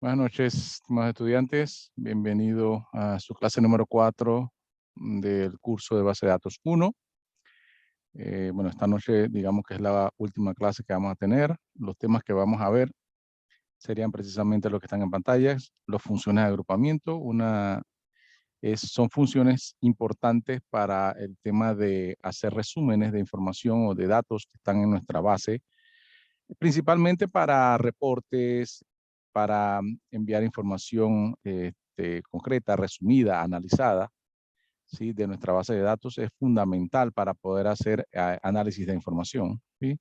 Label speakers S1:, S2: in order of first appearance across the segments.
S1: Buenas noches, estimados estudiantes. Bienvenido a su clase número 4 del curso de base de datos 1. Bueno, esta noche digamos que es la última clase que vamos a tener. Los temas que vamos a ver serían precisamente los que están en pantallas, las funciones de agrupamiento. Son funciones importantes para el tema de hacer resúmenes de información o de datos que están en nuestra base, principalmente para reportes, para enviar información concreta, resumida, analizada, ¿sí? De nuestra base de datos. Es fundamental para poder hacer análisis de información, ¿sí?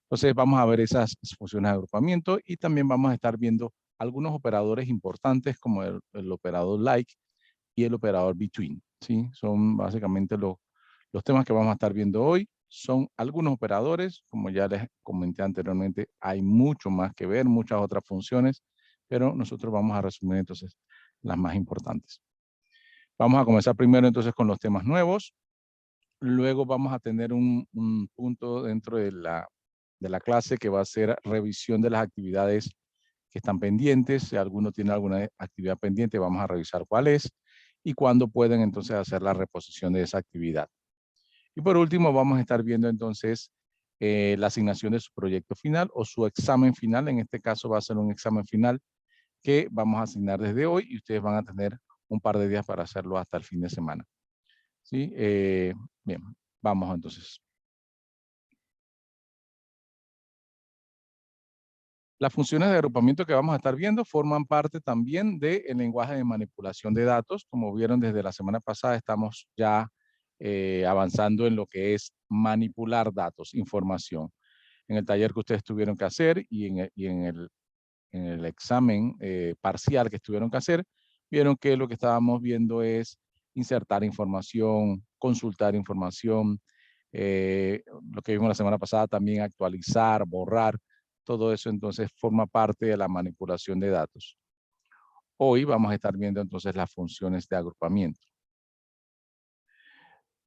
S1: Entonces vamos a ver esas funciones de agrupamiento y también vamos a estar viendo algunos operadores importantes como el operador like y el operador between, ¿sí? Son básicamente los temas que vamos a estar viendo hoy. Son algunos operadores, como ya les comenté anteriormente, hay mucho más que ver, muchas otras funciones, pero nosotros vamos a resumir entonces las más importantes. Vamos a comenzar primero entonces con los temas nuevos. Luego vamos a tener un punto dentro de la clase que va a ser revisión de las actividades que están pendientes. Si alguno tiene alguna actividad pendiente, vamos a revisar cuál es y cuándo pueden entonces hacer la reposición de esa actividad. Y por último, vamos a estar viendo entonces la asignación de su proyecto final o su examen final. En este caso va a ser un examen final que vamos a asignar desde hoy y ustedes van a tener un par de días para hacerlo hasta el fin de semana. ¿Sí? Bien, vamos entonces. Las funciones de agrupamiento que vamos a estar viendo forman parte también del lenguaje de manipulación de datos. Como vieron desde la semana pasada, estamos ya avanzando en lo que es manipular datos, información. En el taller que ustedes tuvieron que hacer y en el examen parcial que tuvieron que hacer, vieron que lo que estábamos viendo es insertar información, consultar información, lo que vimos la semana pasada también actualizar, borrar, todo eso entonces forma parte de la manipulación de datos. Hoy vamos a estar viendo entonces las funciones de agrupamiento.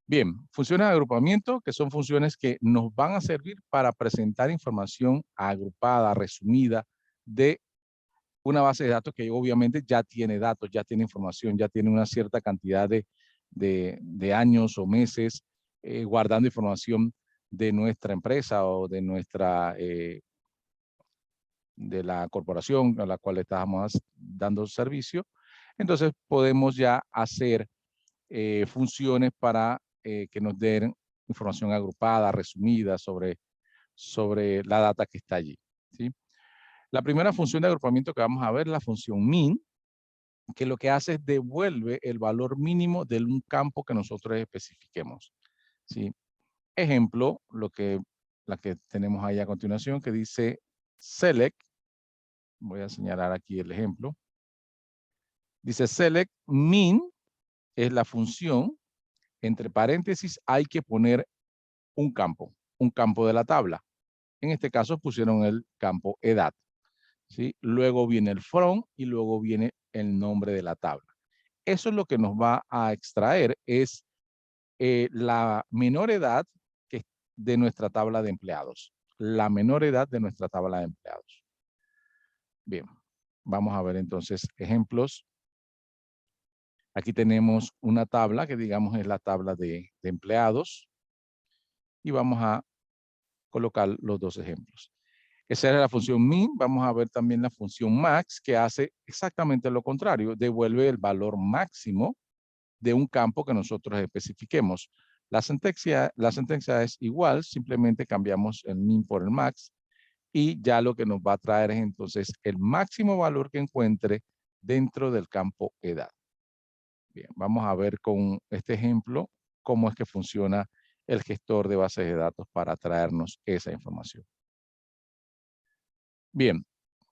S1: Bien, funciones de agrupamiento, que son funciones que nos van a servir para presentar información agrupada, resumida, de una base de datos que obviamente ya tiene datos, ya tiene información, ya tiene una cierta cantidad de años o meses guardando información de nuestra empresa o de la corporación a la cual estamos dando servicio. Entonces podemos ya hacer funciones para que nos den información agrupada, resumida sobre la data que está allí, ¿sí? La primera función de agrupamiento que vamos a ver es la función min, que lo que hace es devuelve el valor mínimo de un campo que nosotros especifiquemos, ¿sí? Ejemplo, la que tenemos ahí a continuación, que dice select. Voy a señalar aquí el ejemplo. Dice select min es la función, entre paréntesis hay que poner un campo de la tabla. En este caso pusieron el campo edad, ¿sí? Luego viene el from y luego viene el nombre de la tabla. Eso es lo que nos va a extraer, es la menor edad de nuestra tabla de empleados. La menor edad de nuestra tabla de empleados. Bien, vamos a ver entonces ejemplos. Aquí tenemos una tabla que digamos es la tabla de empleados y vamos a colocar los dos ejemplos. Esa era la función min. Vamos a ver también la función max, que hace exactamente lo contrario. Devuelve el valor máximo de un campo que nosotros especifiquemos. La sentencia es igual, simplemente cambiamos el min por el max y ya lo que nos va a traer es entonces el máximo valor que encuentre dentro del campo edad. Bien, vamos a ver con este ejemplo cómo es que funciona el gestor de bases de datos para traernos esa información. Bien,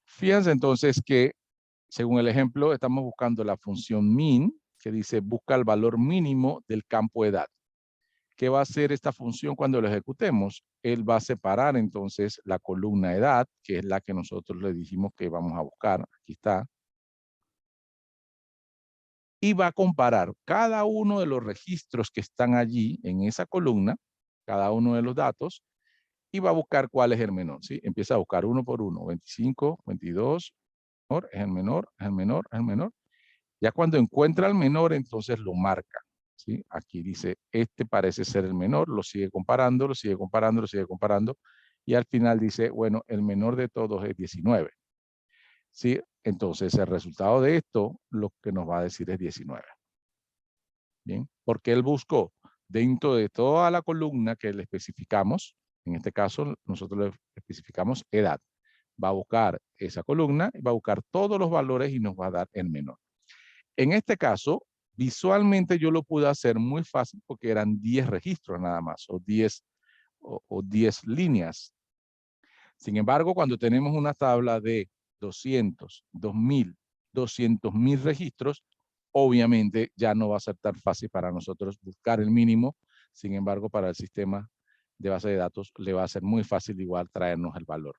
S1: fíjense entonces que según el ejemplo estamos buscando la función min que dice busca el valor mínimo del campo edad. ¿Qué va a hacer esta función cuando lo ejecutemos? Él va a separar entonces la columna edad, que es la que nosotros le dijimos que vamos a buscar. Aquí está. Y va a comparar cada uno de los registros que están allí en esa columna, cada uno de los datos, y va a buscar cuál es el menor, ¿sí? Empieza a buscar uno por uno, 25, 22, es el menor, es el menor, es el menor. Ya cuando encuentra el menor, entonces lo marca, ¿sí? Aquí dice, este parece ser el menor, lo sigue comparando, lo sigue comparando, lo sigue comparando, y al final dice, bueno, el menor de todos es 19, ¿sí? Entonces el resultado de esto, lo que nos va a decir es 19. Bien, porque él buscó dentro de toda la columna que le especificamos, en este caso nosotros le especificamos edad, va a buscar esa columna, va a buscar todos los valores y nos va a dar el menor. En este caso, visualmente yo lo pude hacer muy fácil porque eran 10 registros nada más, o 10 líneas. Sin embargo, cuando tenemos una tabla de 200, 2000, 200,000 registros, obviamente ya no va a ser tan fácil para nosotros buscar el mínimo. Sin embargo, para el sistema de base de datos le va a ser muy fácil igual traernos el valor.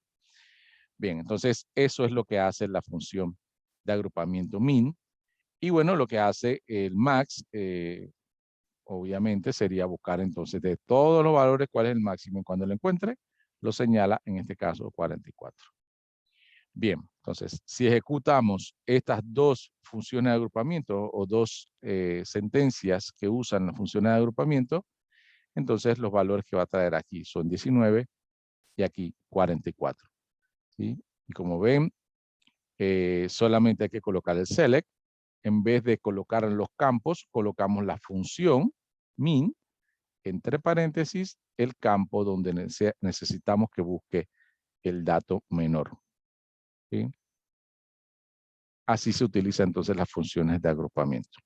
S1: Bien, entonces eso es lo que hace la función de agrupamiento min. Y bueno, lo que hace el max, obviamente, sería buscar entonces de todos los valores cuál es el máximo. Y cuando lo encuentre, lo señala, en este caso, 44. Bien, entonces, si ejecutamos estas dos funciones de agrupamiento o dos sentencias que usan las funciones de agrupamiento, entonces los valores que va a traer aquí son 19 y aquí 44. ¿Sí? Y como ven, solamente hay que colocar el select. En vez de colocar en los campos, colocamos la función min, entre paréntesis, el campo donde necesitamos que busque el dato menor. ¿Sí? Así se utilizan entonces las funciones de agrupamiento.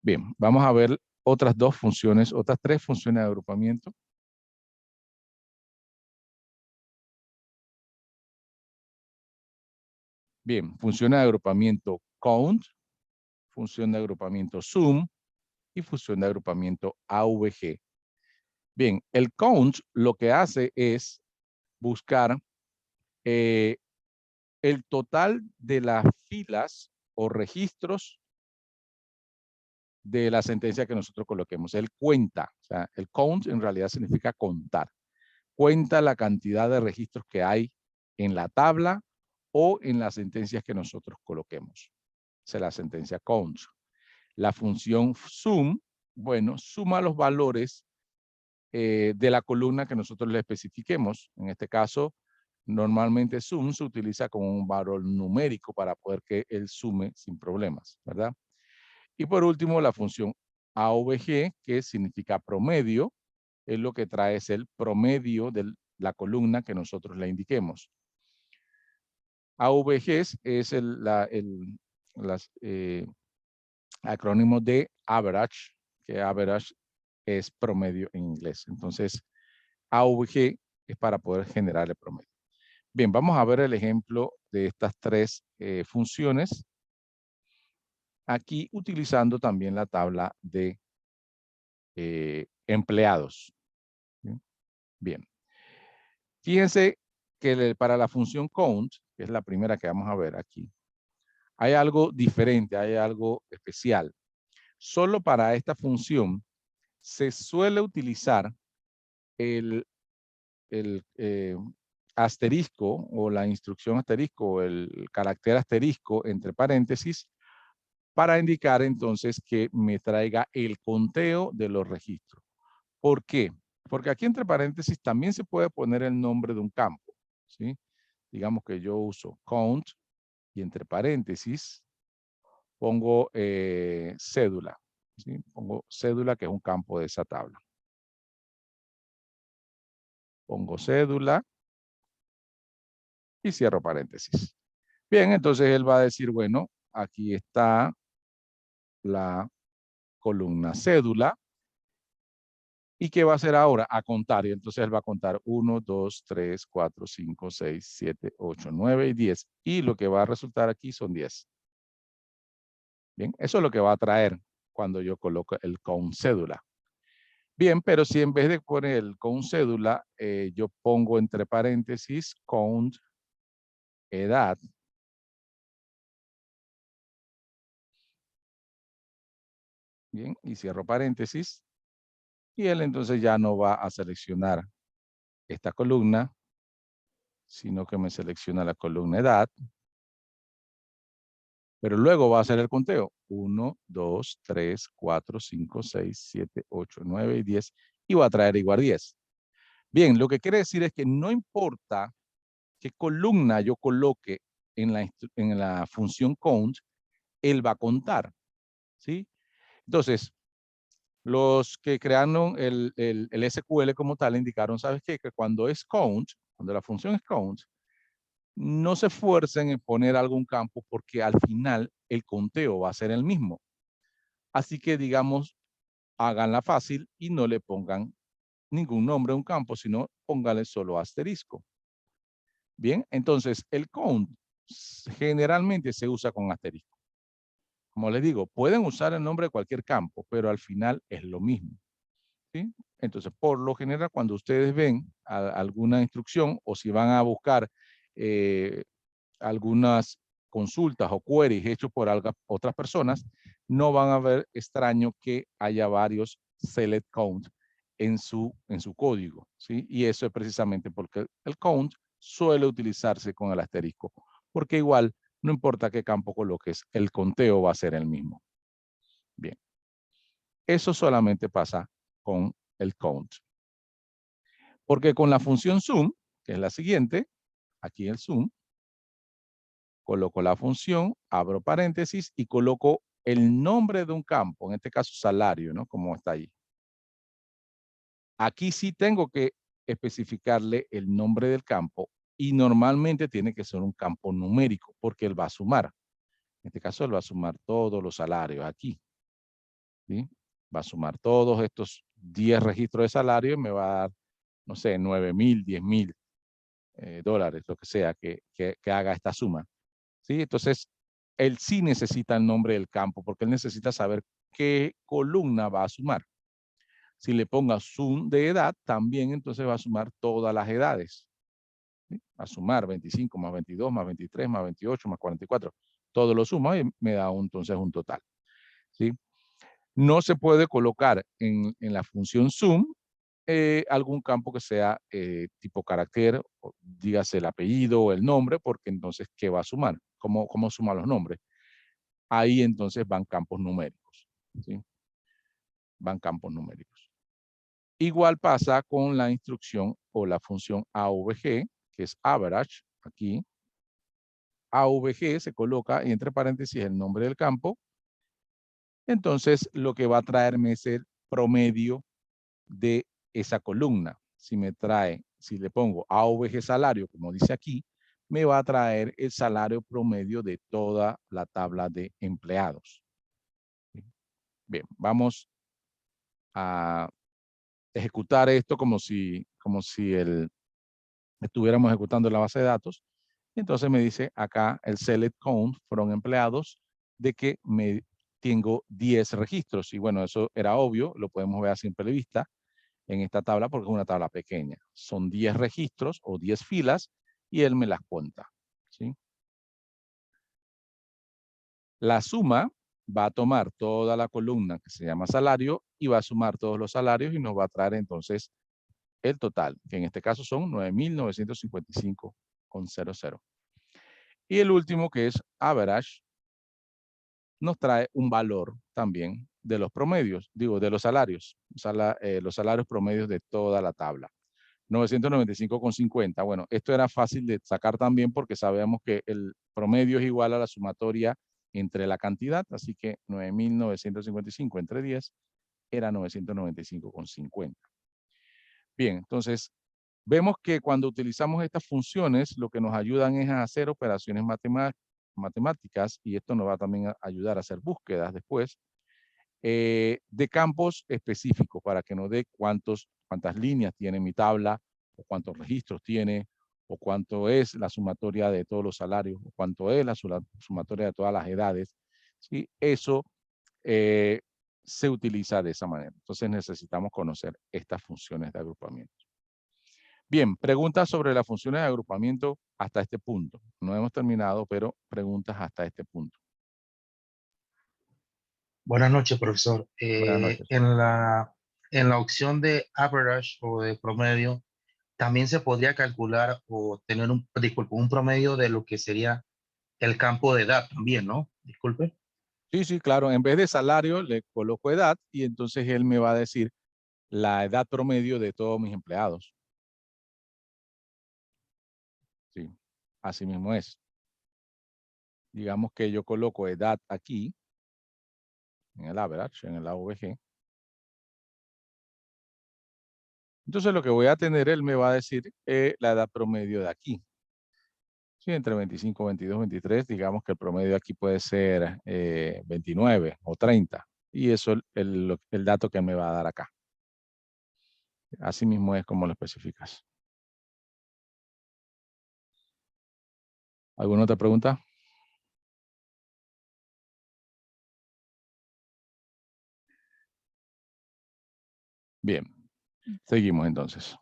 S1: Bien, vamos a ver otras dos funciones, otras tres funciones de agrupamiento. Bien, función de agrupamiento count, función de agrupamiento sum y función de agrupamiento AVG. Bien, el count lo que hace es buscar el total de las filas o registros de la sentencia que nosotros coloquemos. Él cuenta, o sea, el count en realidad significa contar. Cuenta la cantidad de registros que hay en la tabla o en las sentencias que nosotros coloquemos. Esa es la sentencia count. La función sum, bueno, suma los valores de la columna que nosotros le especifiquemos. En este caso, normalmente sum se utiliza como un valor numérico para poder que él sume sin problemas, ¿verdad? Y por último, la función AVG, que significa promedio, es lo que trae es el promedio de la columna que nosotros le indiquemos. AVG es acrónimo de average, que average es promedio en inglés. Entonces, AVG es para poder generar el promedio. Bien, vamos a ver el ejemplo de estas tres funciones. Aquí utilizando también la tabla de empleados. Bien. Fíjense que para la función count, que es la primera que vamos a ver aquí, hay algo diferente, hay algo especial. Solo para esta función se suele utilizar el asterisco o la instrucción asterisco o el carácter asterisco entre paréntesis para indicar entonces que me traiga el conteo de los registros. ¿Por qué? Porque aquí entre paréntesis también se puede poner el nombre de un campo, ¿sí? Digamos que yo uso count y entre paréntesis pongo cédula, ¿sí? Pongo cédula que es un campo de esa tabla. Pongo cédula y cierro paréntesis. Bien, entonces él va a decir, bueno, aquí está la columna cédula. ¿Y qué va a hacer ahora? A contar. Y entonces él va a contar 1, 2, 3, 4, 5, 6, 7, 8, 9 y 10. Y lo que va a resultar aquí son 10. Bien, eso es lo que va a traer cuando yo coloco el con cédula. Bien, pero si en vez de poner el con cédula, yo pongo entre paréntesis count edad. Bien, y cierro paréntesis. Y él entonces ya no va a seleccionar esta columna, sino que me selecciona la columna edad. Pero luego va a hacer el conteo. 1, 2, 3, 4, 5, 6, 7, 8, 9 y 10. Y va a traer igual 10. Bien, lo que quiere decir es que no importa qué columna yo coloque en la función count, él va a contar. ¿Sí? Entonces, los que crearon el SQL como tal indicaron, ¿sabes qué? Que cuando es count, cuando la función es count, no se esfuercen en poner algún campo porque al final el conteo va a ser el mismo. Así que, digamos, háganla fácil y no le pongan ningún nombre a un campo, sino póngale solo asterisco. Bien, entonces el count generalmente se usa con asterisco. Como les digo, pueden usar el nombre de cualquier campo, pero al final es lo mismo. ¿Sí? Entonces, por lo general, cuando ustedes ven alguna instrucción o si van a buscar algunas consultas o queries hechos por otras personas, no van a ver extraño que haya varios select count en su código, ¿sí? Y eso es precisamente porque el count suele utilizarse con el asterisco, porque igual no importa qué campo coloques, el conteo va a ser el mismo. Bien, eso solamente pasa con el count. Porque con la función sum, que es la siguiente, aquí el sum, coloco la función, abro paréntesis y coloco el nombre de un campo, en este caso salario, ¿no? Como está ahí. Aquí sí tengo que especificarle el nombre del campo y normalmente tiene que ser un campo numérico porque él va a sumar. En este caso él va a sumar todos los salarios aquí. ¿Sí? Va a sumar todos estos 10 registros de salario y me va a dar, no sé, 9,000, 10,000 dólares, lo que sea que haga esta suma. ¿Sí? Entonces, él sí necesita el nombre del campo porque él necesita saber qué columna va a sumar. Si le ponga sum de edad, también entonces va a sumar todas las edades. ¿Sí? Va a sumar 25 más 22 más 23 más 28 más 44. Todo lo suma y me da entonces un total. ¿Sí? No se puede colocar en la función sum algún campo que sea tipo carácter, dígase el apellido o el nombre, porque entonces, ¿qué va a sumar? ¿Cómo suma los nombres? Ahí entonces van campos numéricos. ¿Sí? Van campos numéricos. Igual pasa con la instrucción o la función AVG, que es average, aquí. AVG se coloca entre paréntesis el nombre del campo. Entonces, lo que va a traerme es el promedio de esa columna. Si le pongo AVG salario, como dice aquí, me va a traer el salario promedio de toda la tabla de empleados. Bien, vamos a ejecutar esto como si estuviéramos ejecutando la base de datos. Entonces me dice acá el select count from empleados de que tengo 10 registros. Y bueno, eso era obvio, lo podemos ver a simple vista en esta tabla porque es una tabla pequeña. Son 10 registros o 10 filas y él me las cuenta. ¿Sí? La suma va a tomar toda la columna que se llama salario y va a sumar todos los salarios y nos va a traer entonces el total, que en este caso son 9,955,00. Y el último, que es average, nos trae un valor también de los promedios, digo, de los salarios, los salarios promedios de toda la tabla. 995,50. Bueno, esto era fácil de sacar también porque sabemos que el promedio es igual a la sumatoria entre la cantidad, así que 9,955 entre 10 era 995,50. Bien, entonces vemos que cuando utilizamos estas funciones, lo que nos ayudan es a hacer operaciones matemáticas y esto nos va también a ayudar a hacer búsquedas después de campos específicos para que nos dé cuántas líneas tiene mi tabla o cuántos registros tiene o cuánto es la sumatoria de todos los salarios o cuánto es la sumatoria de todas las edades. ¿Sí? Eso se utiliza de esa manera. Entonces necesitamos conocer estas funciones de agrupamiento. Bien, preguntas sobre las funciones de agrupamiento hasta este punto. No hemos terminado, pero preguntas hasta este punto.
S2: Buenas noches, profesor.
S1: Buenas noches.
S2: En la opción de average o de promedio, también se podría calcular o tener disculpe, un promedio de lo que sería el campo de edad también, ¿no? Disculpe.
S1: Sí, sí, claro. En vez de salario, le coloco edad y entonces él me va a decir la edad promedio de todos mis empleados. Sí, así mismo es. Digamos que yo coloco edad aquí, en el average, en el AVG. Entonces lo que voy a tener, él me va a decir la edad promedio de aquí. Sí, entre 25, 22, 23, digamos que el promedio aquí puede ser 29 o 30. Y eso es el dato que él me va a dar acá. Así mismo es como lo especificas. ¿Alguna otra pregunta? Bien, seguimos entonces.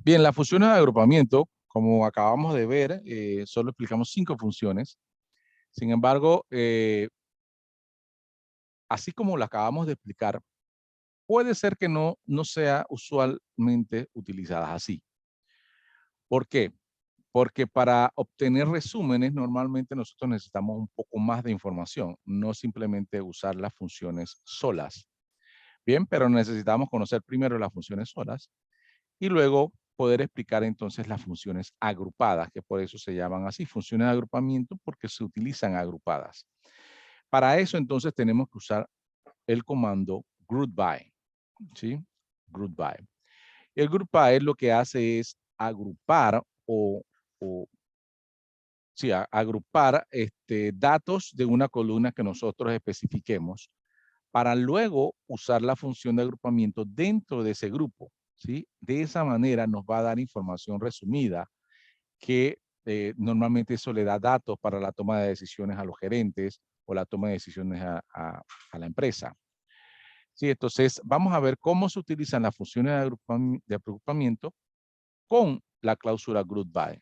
S1: Bien, las funciones de agrupamiento, como acabamos de ver, solo explicamos 5 funciones. Sin embargo, así como lo acabamos de explicar, puede ser que no sea usualmente utilizadas así. ¿Por qué? Porque para obtener resúmenes normalmente nosotros necesitamos un poco más de información, no simplemente usar las funciones solas. Bien, pero necesitamos conocer primero las funciones solas y luego poder explicar entonces las funciones agrupadas, que por eso se llaman así, funciones de agrupamiento, porque se utilizan agrupadas. Para eso entonces tenemos que usar el comando group by, ¿sí? Group by. El group by lo que hace es agrupar o sí, agrupar datos de una columna que nosotros especifiquemos para luego usar la función de agrupamiento dentro de ese grupo, ¿sí? De esa manera nos va a dar información resumida que normalmente eso le da datos para la toma de decisiones a los gerentes o la toma de decisiones a la empresa. Sí, entonces vamos a ver cómo se utilizan las funciones de agrupamiento con la cláusula group by.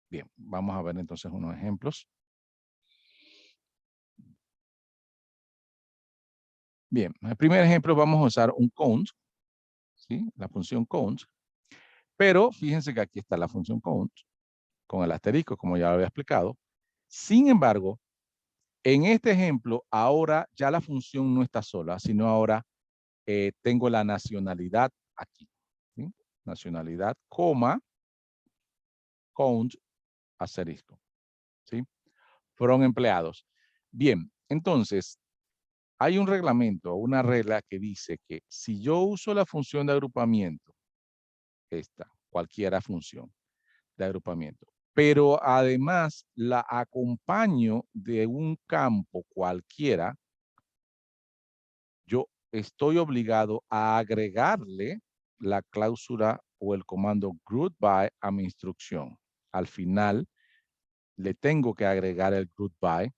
S1: Bien, vamos a ver entonces unos ejemplos. Bien, en el primer ejemplo vamos a usar un count, ¿sí? La función count, pero fíjense que aquí está la función count con el asterisco, como ya lo había explicado. Sin embargo, en este ejemplo, ahora ya la función no está sola, sino ahora tengo la nacionalidad aquí, ¿sí? Nacionalidad, coma, count, asterisco, ¿sí? Fueron empleados. Bien, entonces, hay un reglamento, una regla que dice que si yo uso la función de agrupamiento, esta, cualquiera función de agrupamiento, pero además la acompaño de un campo cualquiera, yo estoy obligado a agregarle la cláusula o el comando group by a mi instrucción. Al final le tengo que agregar el group by.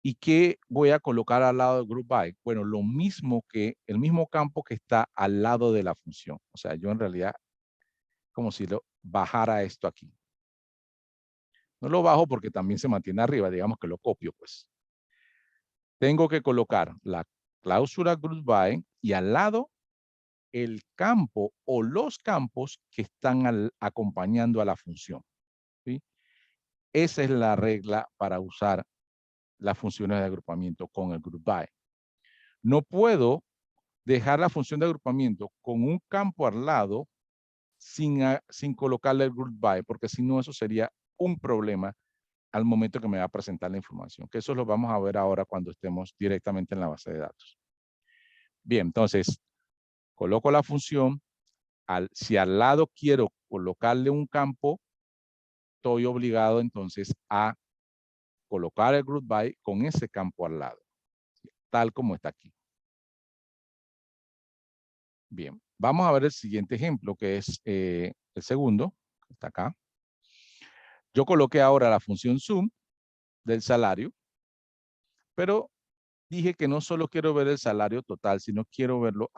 S1: ¿Y qué voy a colocar al lado del group by? Bueno, lo mismo que el mismo campo que está al lado de la función. O sea, yo en realidad como si lo bajara esto aquí. No lo bajo porque también se mantiene arriba, digamos que lo copio, pues. Tengo que colocar la cláusula group by y al lado el campo o los campos que están acompañando a la función, ¿sí? Esa es la regla para usar las funciones de agrupamiento con el group by. No puedo dejar la función de agrupamiento con un campo al lado sin colocarle el group by, porque si no eso sería un problema al momento que me va a presentar la información, que eso lo vamos a ver ahora cuando estemos directamente en la base de datos. Bien, entonces, coloco la función, si al lado quiero colocarle un campo, estoy obligado entonces a colocar el group by con ese campo al lado, tal como está aquí. Bien, vamos a ver el siguiente ejemplo, que es el segundo, que está acá. Yo coloqué ahora la función sum del salario, pero dije que no solo quiero ver el salario total, sino quiero verlo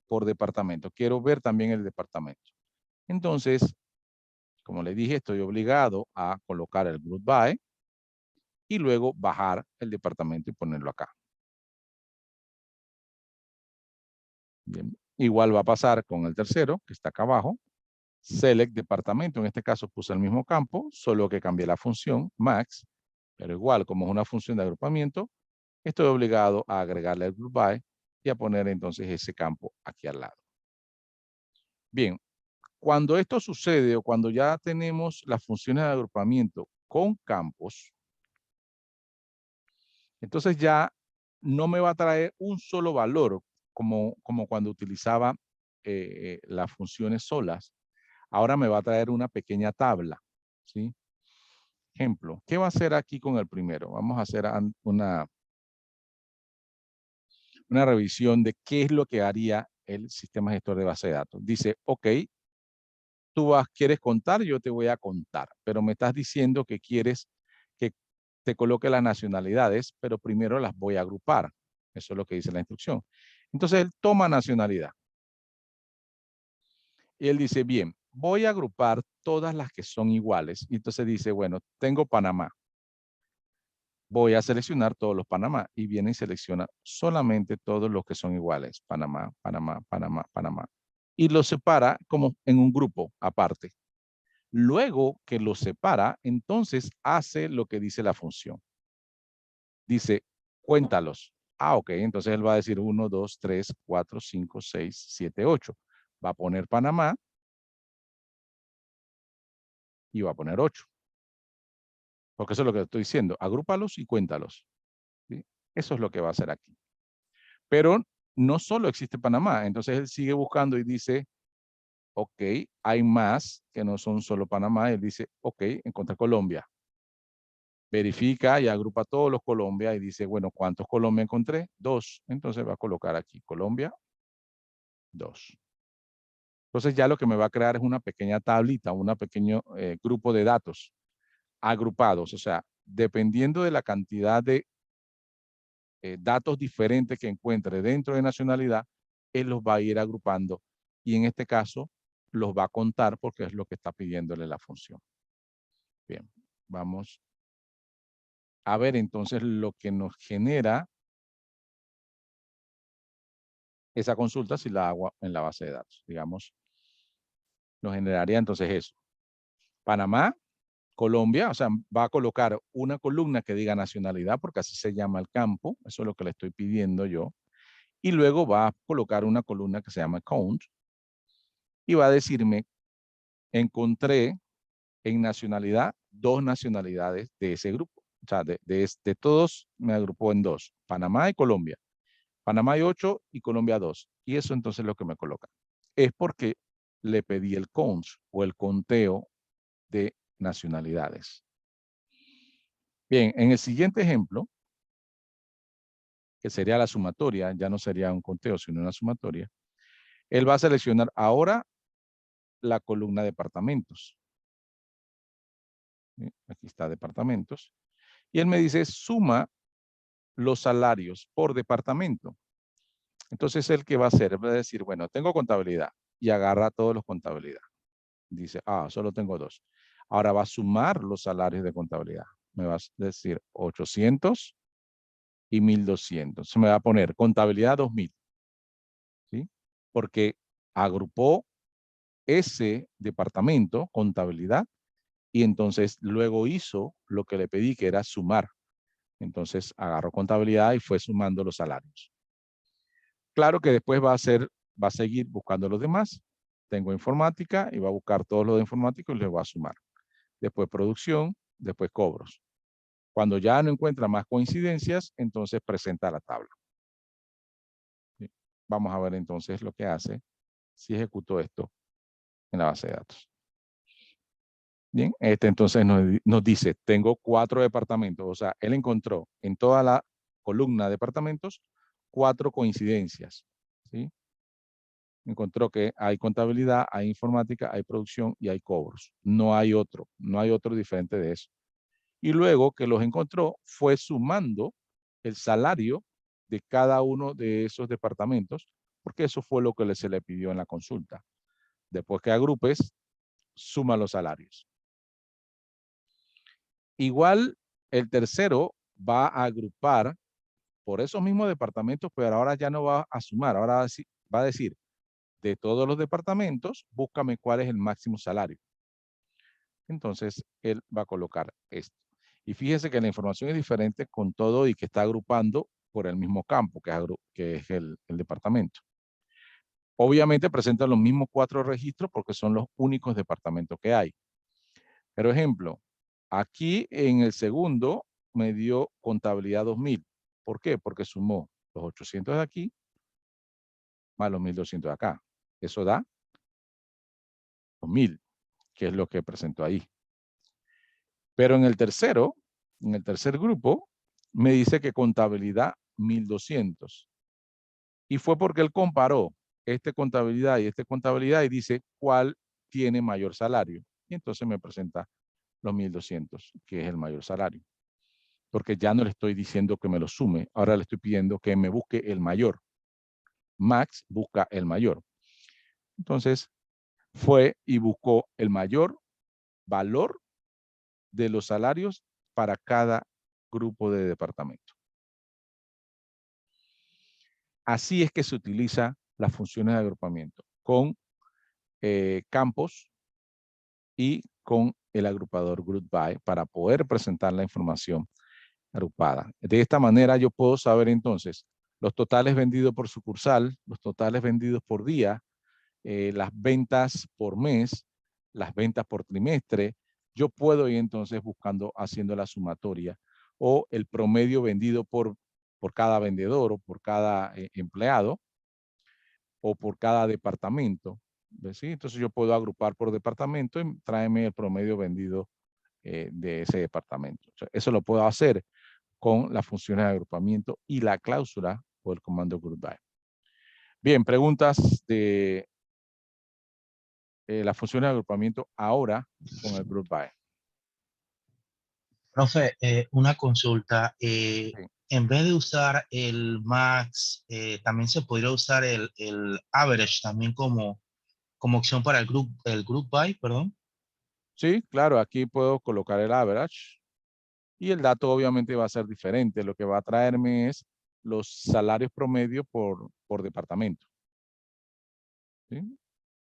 S1: por departamento. Quiero ver también el departamento. Entonces, como le dije, estoy obligado a colocar el group by y luego bajar el departamento y ponerlo acá. Bien. Igual va a pasar con el tercero, que está acá abajo. Select departamento, en este caso puse el mismo campo, solo que cambié la función max, pero igual como es una función de agrupamiento, estoy obligado a agregarle el group by y a poner entonces ese campo aquí al lado. Bien, cuando esto sucede o cuando ya tenemos las funciones de agrupamiento con campos, entonces ya no me va a traer un solo valor como cuando utilizaba las funciones solas. Ahora me va a traer una pequeña tabla, ¿sí? Ejemplo, ¿qué va a hacer aquí con el primero? Vamos a hacer una revisión de qué es lo que haría el sistema gestor de base de datos. Dice, ok, quieres contar, yo te voy a contar, pero me estás diciendo que quieres que te coloque las nacionalidades, pero primero las voy a agrupar. Eso es lo que dice la instrucción. Entonces él toma nacionalidad. Y él dice, bien, voy a agrupar todas las que son iguales. Y entonces dice, bueno, tengo Panamá. Voy a seleccionar todos los Panamá. Y viene y selecciona solamente todos los que son iguales. Panamá, Panamá, Panamá, Panamá. Y los separa como en un grupo aparte. Luego que los separa, entonces hace lo que dice la función. Dice, cuéntalos. Ah, ok, entonces él va a decir 1, 2, 3, 4, 5, 6, 7, 8. Va a poner Panamá y va a poner 8. Porque eso es lo que estoy diciendo. Agrúpalos y cuéntalos. ¿Sí? Eso es lo que va a hacer aquí. Pero no solo existe Panamá. Entonces él sigue buscando y dice, ok, hay más que no son solo Panamá. Él dice, ok, encontré Colombia. Verifica y agrupa todos los Colombia y dice, bueno, ¿cuántos Colombia encontré? 2. Entonces va a colocar aquí Colombia 2. Entonces ya lo que me va a crear es una pequeña tablita, un pequeño grupo de datos agrupados. O sea, dependiendo de la cantidad de datos diferentes que encuentre dentro de nacionalidad, él los va a ir agrupando y en este caso los va a contar porque es lo que está pidiéndole la función. Bien, vamos a ver entonces lo que nos genera esa consulta si la hago en la base de datos. Digamos, nos generaría entonces eso. Panamá, Colombia, o sea, va a colocar una columna que diga nacionalidad porque así se llama el campo. Eso es lo que le estoy pidiendo yo. Y luego va a colocar una columna que se llama count y va a decirme, encontré en nacionalidad 2 nacionalidades de ese grupo. O sea, de todos me agrupó en 2, Panamá y Colombia. Panamá hay 8 y Colombia 2. Y eso entonces es lo que me coloca. Es porque le pedí el count o el conteo de nacionalidades. Bien, en el siguiente ejemplo, que sería la sumatoria, ya no sería un conteo, sino una sumatoria, él va a seleccionar ahora la columna departamentos. ¿Sí? Aquí está departamentos. Y él me dice, suma los salarios por departamento. Entonces, ¿él qué va a hacer? Va a decir, bueno, tengo contabilidad y agarra todos los contabilidad. Dice, solo tengo 2. Ahora va a sumar los salarios de contabilidad. Me va a decir 800 y 1200. Se me va a poner contabilidad 2000. ¿Sí? Porque agrupó ese departamento, contabilidad, y entonces luego hizo lo que le pedí, que era sumar. Entonces agarró contabilidad y fue sumando los salarios. Claro que después va a seguir buscando los demás. Tengo informática y va a buscar todos los de informática y les va a sumar. Después producción, después cobros. Cuando ya no encuentra más coincidencias, entonces presenta la tabla. ¿Sí? Vamos a ver entonces lo que hace si ejecuto esto en la base de datos. Bien, entonces nos dice, tengo 4 departamentos. O sea, él encontró en toda la columna de departamentos 4 coincidencias. ¿Sí? Encontró que hay contabilidad, hay informática, hay producción y hay cobros. No hay otro diferente de eso. Y luego que los encontró, fue sumando el salario de cada uno de esos departamentos, porque eso fue lo que se le pidió en la consulta. Después que agrupes, suma los salarios. Igual, el tercero va a agrupar por esos mismos departamentos, pero ahora ya no va a sumar. Ahora va a decir, de todos los departamentos, búscame cuál es el máximo salario. Entonces, él va a colocar esto. Y fíjense que la información es diferente con todo y que está agrupando por el mismo campo, que es el departamento. Obviamente presenta los mismos 4 registros porque son los únicos departamentos que hay. Pero ejemplo, aquí en el segundo me dio contabilidad 2000. ¿Por qué? Porque sumó los 800 de aquí más los 1200 de acá. Eso da 2000, que es lo que presentó ahí. Pero en el tercer grupo, me dice que contabilidad 1200. Y fue porque él comparó contabilidad y dice cuál tiene mayor salario. Y entonces me presenta los 1200, que es el mayor salario. Porque ya no le estoy diciendo que me lo sume, ahora le estoy pidiendo que me busque el mayor. Max busca el mayor. Entonces, fue y buscó el mayor valor de los salarios para cada grupo de departamento. Así es que se utiliza las funciones de agrupamiento con campos y con el agrupador group by para poder presentar la información agrupada. De esta manera yo puedo saber entonces los totales vendidos por sucursal, los totales vendidos por día, las ventas por mes, las ventas por trimestre. Yo puedo ir entonces buscando, haciendo la sumatoria o el promedio vendido por cada vendedor o por cada empleado o por cada departamento. ¿Sí? Entonces yo puedo agrupar por departamento y tráeme el promedio vendido de ese departamento. O sea, eso lo puedo hacer con las funciones de agrupamiento y la cláusula o el comando group by. Bien, preguntas de las funciones de agrupamiento ahora con el group by.
S2: Profe, una consulta.
S1: Sí.
S2: En vez de usar el max, también se podría usar el average también como opción para el group by, perdón.
S1: Sí, claro, aquí puedo colocar el average y el dato obviamente va a ser diferente. Lo que va a traerme es los salarios promedio por departamento. ¿Sí?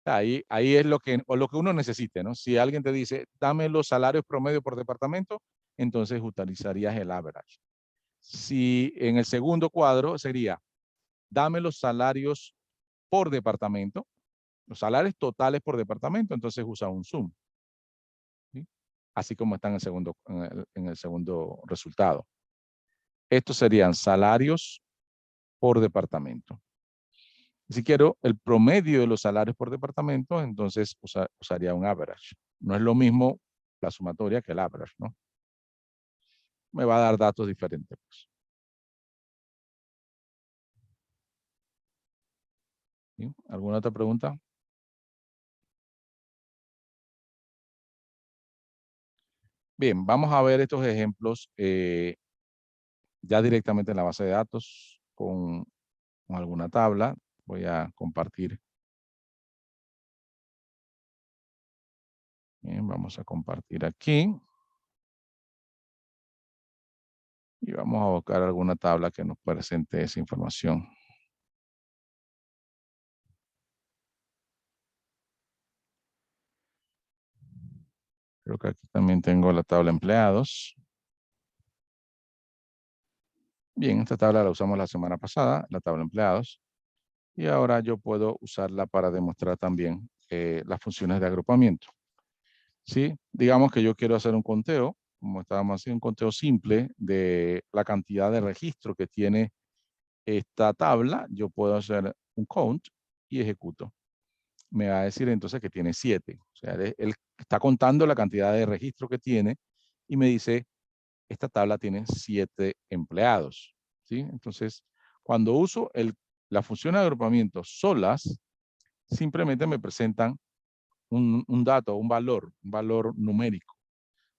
S1: Ahí es lo que uno necesite, ¿no? Si alguien te dice, dame los salarios promedio por departamento, entonces utilizarías el average. Si en el segundo cuadro sería, dame los salarios por departamento, los salarios totales por departamento, entonces usa un sum. ¿Sí? Así como está en el segundo resultado. Estos serían salarios por departamento. Si quiero el promedio de los salarios por departamento, entonces usaría un average. No es lo mismo la sumatoria que el average, ¿no? Me va a dar datos diferentes. Pues. ¿Sí? ¿Alguna otra pregunta? Bien, vamos a ver estos ejemplos ya directamente en la base de datos con alguna tabla. Voy a compartir. Bien, vamos a compartir aquí. Y vamos a buscar alguna tabla que nos presente esa información. Creo que aquí también tengo la tabla empleados. Bien, esta tabla la usamos la semana pasada, la tabla empleados. Y ahora yo puedo usarla para demostrar también las funciones de agrupamiento. ¿Sí? Digamos que yo quiero hacer un conteo, como estábamos haciendo un conteo simple de la cantidad de registros que tiene esta tabla. Yo puedo hacer un count y ejecuto. Me va a decir entonces que tiene 7. O sea, él está contando la cantidad de registros que tiene y me dice, esta tabla tiene 7 empleados. ¿Sí? Entonces, cuando uso la función de agrupamiento solas, simplemente me presentan un dato, un valor numérico.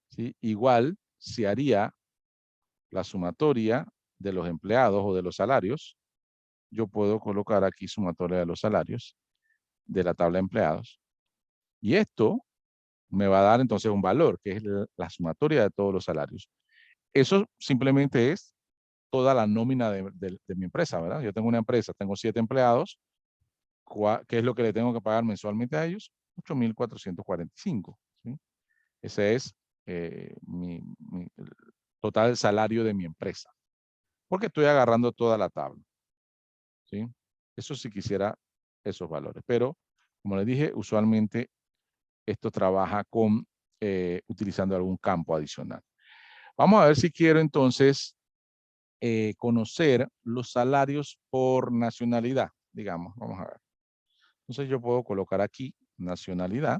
S1: ¿Sí? Igual se haría la sumatoria de los empleados o de los salarios. Yo puedo colocar aquí sumatoria de los salarios de la tabla de empleados. Y esto me va a dar entonces un valor, que es la sumatoria de todos los salarios. Eso simplemente es toda la nómina de mi empresa, ¿verdad? Yo tengo una empresa, tengo 7 empleados, ¿qué es lo que le tengo que pagar mensualmente a ellos? 8.445. ¿Sí? Ese es el total salario de mi empresa. Porque estoy agarrando toda la tabla. ¿Sí? Eso sí quisiera esos valores. Pero, como les dije, usualmente esto trabaja con utilizando algún campo adicional. Vamos a ver si quiero entonces conocer los salarios por nacionalidad, digamos. Vamos a ver. Entonces yo puedo colocar aquí nacionalidad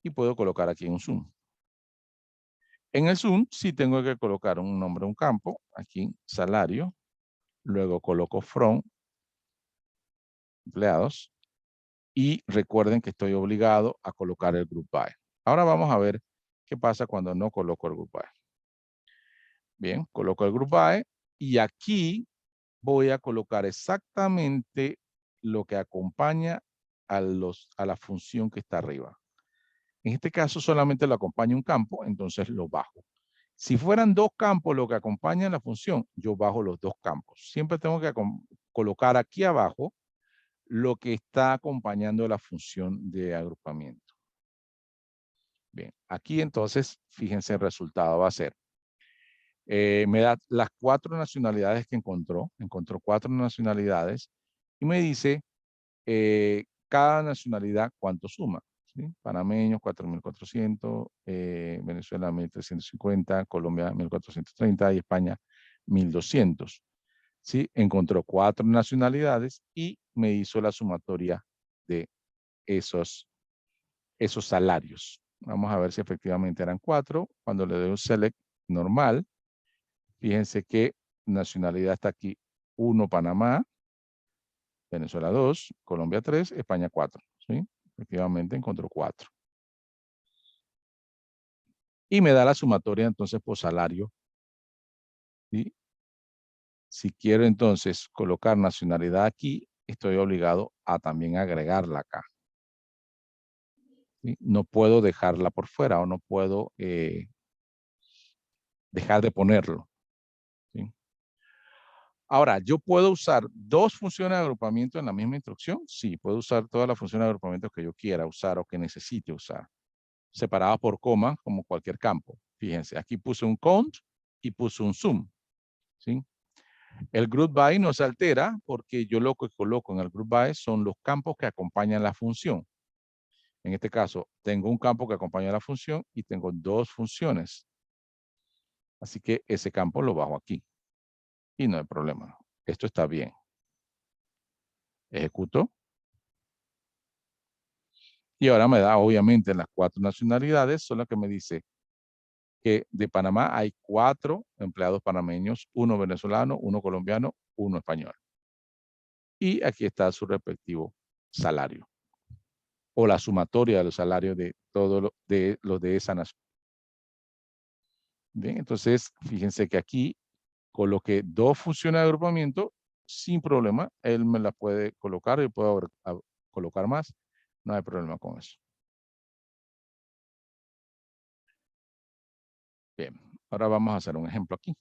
S1: y puedo colocar aquí un zoom. En el zoom sí tengo que colocar un nombre de un campo, aquí salario, luego coloco from, empleados, y recuerden que estoy obligado a colocar el group by. Ahora vamos a ver qué pasa cuando no coloco el group by. Bien, coloco el group by y aquí voy a colocar exactamente lo que acompaña a la función que está arriba. En este caso solamente lo acompaña un campo, entonces lo bajo. Si fueran dos campos lo que acompaña la función, yo bajo los dos campos. Siempre tengo que colocar aquí abajo lo que está acompañando la función de agrupamiento. Bien, aquí entonces, fíjense el resultado va a ser, me da las 4 nacionalidades que encontró 4 nacionalidades y me dice cada nacionalidad cuánto suma. ¿Sí? Panameños 4.400, Venezuela 1.350, Colombia 1.430 y España 1.200. ¿Sí? Encontró 4 nacionalidades y me hizo la sumatoria de esos salarios. Vamos a ver si efectivamente eran 4. Cuando le doy un select normal, fíjense que nacionalidad está aquí 1 Panamá, Venezuela 2, Colombia 3, España 4. ¿Sí? Efectivamente encontró 4. Y me da la sumatoria entonces por salario. ¿Sí? Si quiero entonces colocar nacionalidad aquí, estoy obligado a también agregarla acá. ¿Sí? No puedo dejarla por fuera o no puedo dejar de ponerlo. ¿Sí? Ahora, ¿yo puedo usar 2 funciones de agrupamiento en la misma instrucción? Sí, puedo usar todas las funciones de agrupamiento que yo quiera usar o que necesite usar, separadas por coma, como cualquier campo. Fíjense, aquí puse un count y puse un zoom. ¿Sí? El group by no se altera porque yo lo que coloco en el group by son los campos que acompañan la función. En este caso, tengo un campo que acompaña la función y tengo 2 funciones. Así que ese campo lo bajo aquí. Y no hay problema. Esto está bien. Ejecuto. Y ahora me da, obviamente, las 4 nacionalidades, son las que me dice que de Panamá hay 4 empleados panameños, 1 venezolano, 1 colombiano, 1 español. Y aquí está su respectivo salario. O la sumatoria de los salarios de todos los de esa nación. Bien, entonces, fíjense que aquí coloqué 2 funciones de agrupamiento sin problema. Él me las puede colocar y puedo colocar más. No hay problema con eso. Bien, ahora vamos a hacer un ejemplo aquí.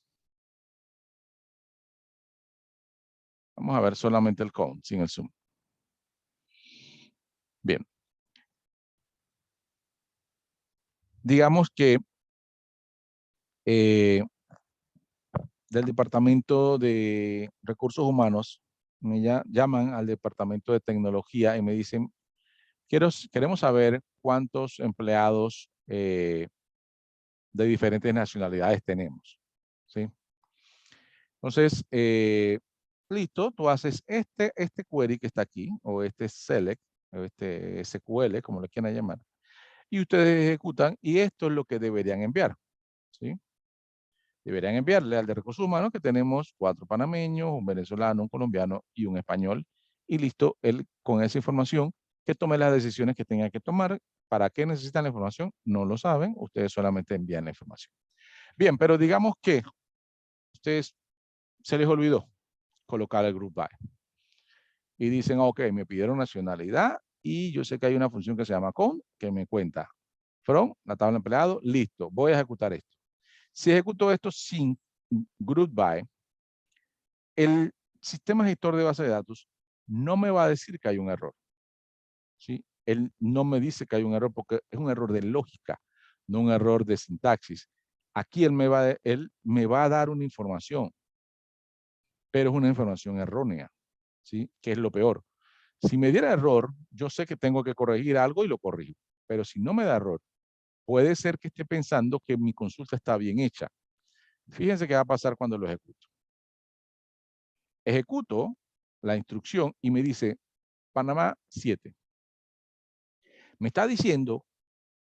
S1: Vamos a ver solamente el count, sin el zoom. Bien. Digamos que del Departamento de Recursos Humanos me llaman al Departamento de Tecnología y me dicen, queremos saber cuántos empleados de diferentes nacionalidades tenemos. ¿Sí? Entonces, listo, tú haces este query que está aquí, o este select, o este SQL, como le quieran llamar, y ustedes ejecutan, y esto es lo que deberían enviar. ¿Sí? Deberían enviarle al de Recursos Humanos que tenemos 4 panameños, un venezolano, un colombiano y un español, y listo, él con esa información que tome las decisiones que tenga que tomar. ¿Para qué necesitan la información? No lo saben, ustedes solamente envían la información. Bien, pero digamos que ustedes se les olvidó colocar el group by. Y dicen, ok, me pidieron nacionalidad y yo sé que hay una función que se llama con, que me cuenta from, la tabla de empleado, listo, voy a ejecutar esto. Si ejecuto esto sin group by, el sistema gestor de base de datos no me va a decir que hay un error. ¿Sí? Él no me dice que hay un error porque es un error de lógica, no un error de sintaxis. Aquí él me va a dar una información, pero es una información errónea, ¿sí? Que es lo peor. Si me diera error, yo sé que tengo que corregir algo y lo corrijo. Pero si no me da error, puede ser que esté pensando que mi consulta está bien hecha. Fíjense qué va a pasar cuando lo ejecuto. Ejecuto la instrucción y me dice Panamá 7. Me está diciendo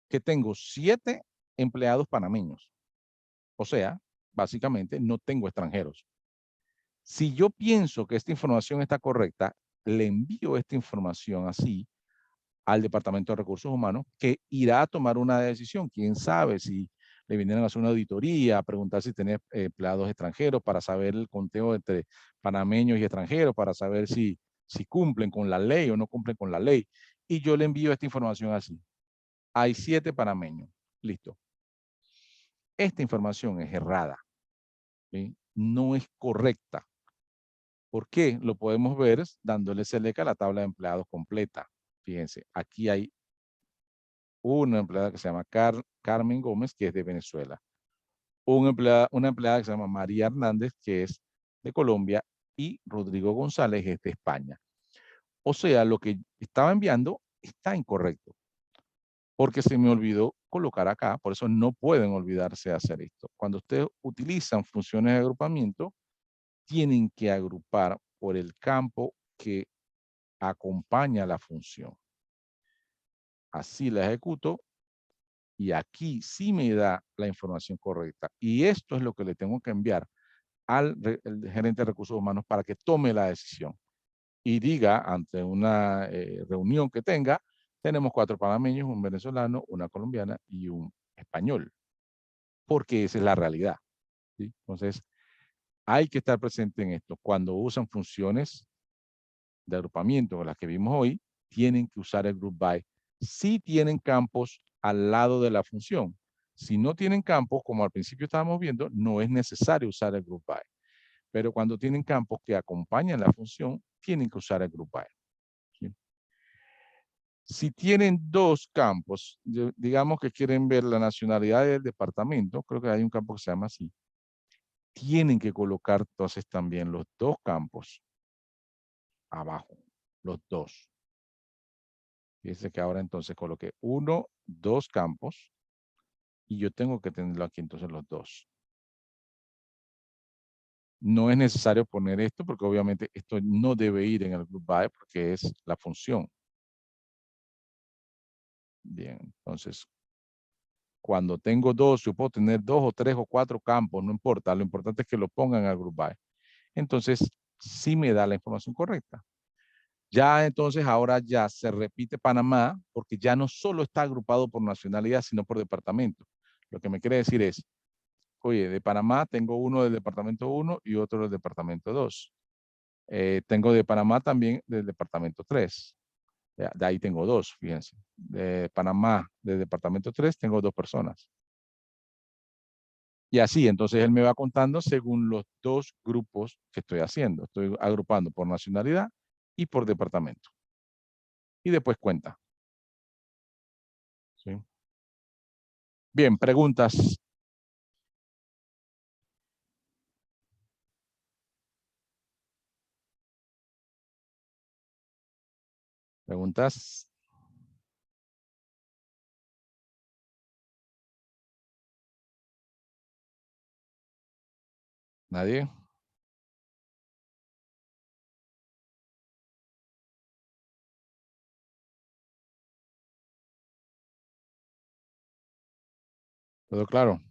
S1: que tengo 7 empleados panameños. O sea, básicamente no tengo extranjeros. Si yo pienso que esta información está correcta, le envío esta información así al Departamento de Recursos Humanos, que irá a tomar una decisión. Quién sabe si le vinieron a hacer una auditoría, a preguntar si tenía empleados extranjeros para saber el conteo entre panameños y extranjeros, para saber si cumplen con la ley o no cumplen con la ley. Y yo le envío esta información así. Hay 7 panameños. Listo. Esta información es errada. ¿Sí? No es correcta. ¿Por qué? Lo podemos ver dándole select a la tabla de empleados completa. Fíjense, aquí hay una empleada que se llama Carmen Gómez, que es de Venezuela. Una empleada que se llama María Hernández, que es de Colombia, y Rodrigo González es de España. O sea, lo que estaba enviando está incorrecto, porque se me olvidó colocar acá, por eso no pueden olvidarse de hacer esto. Cuando ustedes utilizan funciones de agrupamiento, tienen que agrupar por el campo que acompaña la función. Así la ejecuto y aquí sí me da la información correcta. Y esto es lo que le tengo que enviar al gerente de recursos humanos para que tome la decisión y diga ante una reunión que tenga, tenemos 4 panameños, un venezolano, una colombiana y un español, porque esa es la realidad. ¿Sí? Entonces, hay que estar presente en esto. Cuando usan funciones de agrupamiento, como las que vimos hoy, tienen que usar el group by. Si tienen campos al lado de la función. Si no tienen campos, como al principio estábamos viendo, no es necesario usar el group by. Pero cuando tienen campos que acompañan la función, tienen que usar el group by. ¿Sí? Si tienen 2 campos, digamos que quieren ver la nacionalidad del departamento, creo que hay un campo que se llama así, tienen que colocar entonces también los 2 campos abajo, los 2. Fíjense que ahora entonces coloqué 1, 2 campos y yo tengo que tenerlo aquí entonces los 2. No es necesario poner esto porque obviamente esto no debe ir en el group by porque es la función. Bien, entonces cuando tengo 2, yo puedo tener 2 o 3 o 4 campos, no importa, lo importante es que lo pongan al group by. Entonces sí me da la información correcta. Ya entonces ahora ya se repite Panamá porque ya no solo está agrupado por nacionalidad, sino por departamento. Lo que me quiere decir es, oye, de Panamá tengo uno del departamento 1 y otro del departamento 2. Tengo de Panamá también del departamento 3. De ahí tengo 2, fíjense. De Panamá, del departamento 3, tengo 2 personas. Y así, entonces él me va contando según los 2 grupos que estoy haciendo. Estoy agrupando por nacionalidad y por departamento. Y después cuenta. ¿Sí? Bien, preguntas. ¿Preguntas? ¿Nadie? ¿Todo claro?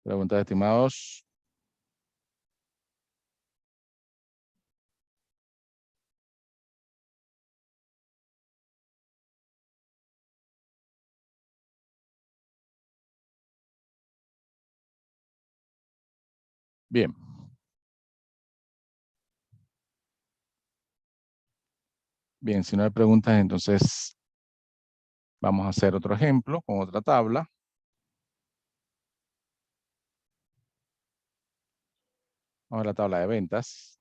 S1: Preguntas, estimados. Bien. Bien, si no hay preguntas, entonces vamos a hacer otro ejemplo con otra tabla. Vamos a la tabla de ventas.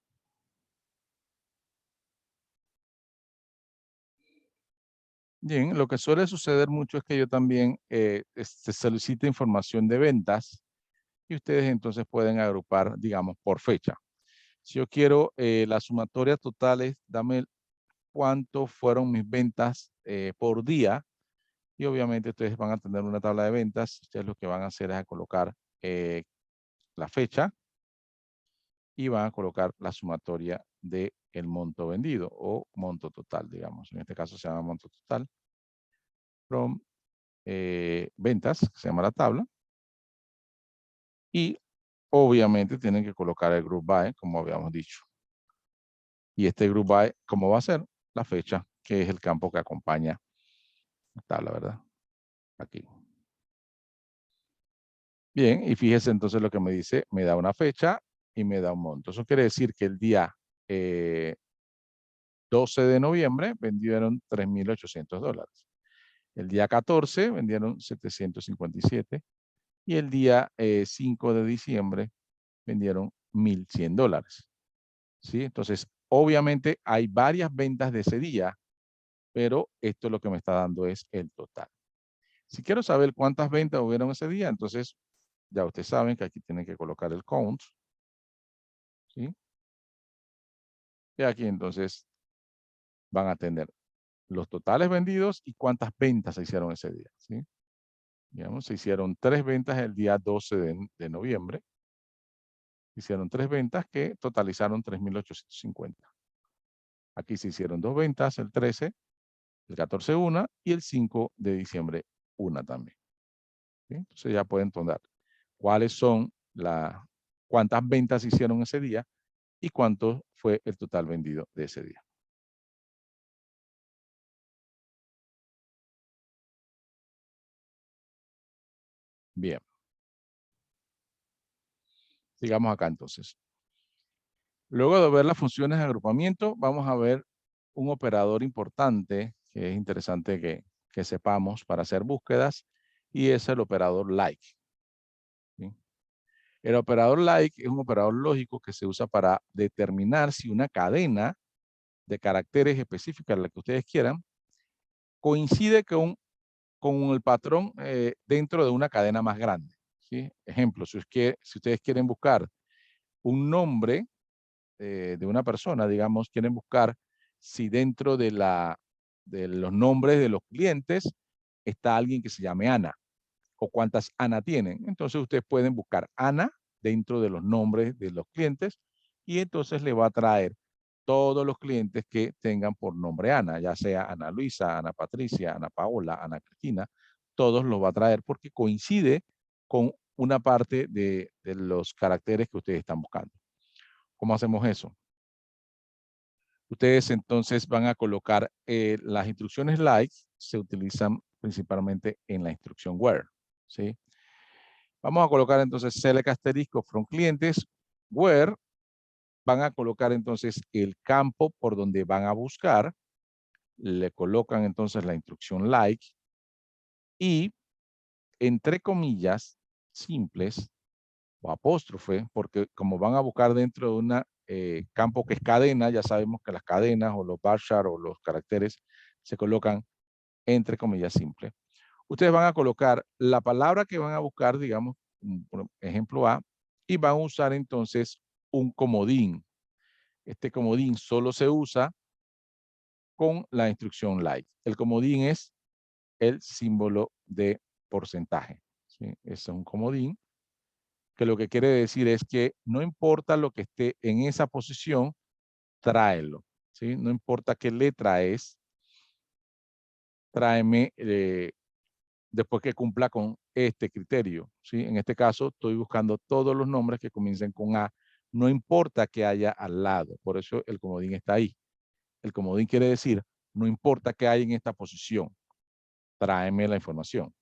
S1: Bien, lo que suele suceder mucho es que yo también se solicita información de ventas y ustedes entonces pueden agrupar, digamos, por fecha. Si yo quiero las sumatorias totales, dame cuánto fueron mis ventas por día. Y obviamente ustedes van a tener una tabla de ventas. Ustedes lo que van a hacer es a colocar la fecha y van a colocar la sumatoria del monto vendido o monto total, digamos. En este caso se llama monto total. From ventas, que se llama la tabla. Y obviamente tienen que colocar el group by, como habíamos dicho. Y este group by, ¿cómo va a ser? La fecha, que es el campo que acompaña la tabla, ¿verdad? Aquí. Bien, y fíjese entonces lo que me dice, me da una fecha y me da un monto. Eso quiere decir que el día 12 de noviembre vendieron $3,800. El día 14 vendieron 757 y el día 5 de diciembre vendieron $1,100. ¿Sí? Entonces, obviamente hay varias ventas de ese día, pero esto lo que me está dando es el total. Si quiero saber cuántas ventas hubieron ese día, entonces ya ustedes saben que aquí tienen que colocar el count. ¿Sí? Y aquí entonces van a tener los totales vendidos y cuántas ventas se hicieron ese día. ¿Sí? Digamos, se hicieron 3 ventas el día 12 de noviembre. Hicieron 3 ventas que totalizaron 3,850. Aquí se hicieron 2 ventas el 13, el 14 una y el 5 de diciembre una también. ¿Sí? Entonces ya pueden poner cuáles son cuántas ventas se hicieron ese día y cuánto fue el total vendido de ese día. Bien. Sigamos acá entonces. Luego de ver las funciones de agrupamiento, vamos a ver un operador importante que es interesante que sepamos para hacer búsquedas y es el operador like. ¿Sí? El operador like es un operador lógico que se usa para determinar si una cadena de caracteres específica, la que ustedes quieran, coincide con el patrón dentro de una cadena más grande. ¿Sí? Ejemplo, si ustedes quieren buscar un nombre de una persona, digamos, quieren buscar si dentro de los nombres de los clientes está alguien que se llame Ana o cuántas Ana tienen. Entonces ustedes pueden buscar Ana dentro de los nombres de los clientes y entonces le va a traer todos los clientes que tengan por nombre Ana, ya sea Ana Luisa, Ana Patricia, Ana Paola, Ana Cristina, todos los va a traer porque coincide con una parte de los caracteres que ustedes están buscando. ¿Cómo hacemos eso? Ustedes entonces van a colocar las instrucciones like, se utilizan principalmente en la instrucción where. ¿Sí? Vamos a colocar entonces select asterisco from clientes, where van a colocar entonces el campo por donde van a buscar, le colocan entonces la instrucción like y entre comillas simples o apóstrofe, porque como van a buscar dentro de una campo que es cadena, ya sabemos que las cadenas o los varchar o los caracteres se colocan entre comillas simples. Ustedes van a colocar la palabra que van a buscar, digamos, por ejemplo A, y van a usar entonces un comodín. Este comodín solo se usa con la instrucción like. El comodín es el símbolo de porcentaje. ¿Sí? Es un comodín que lo que quiere decir es que no importa lo que esté en esa posición, tráelo. ¿Sí? No importa qué letra es, tráeme después que cumpla con este criterio. ¿Sí? En este caso, estoy buscando todos los nombres que comiencen con A, no importa que haya al lado. Por eso el comodín está ahí. El comodín quiere decir, no importa qué hay en esta posición, tráeme la información.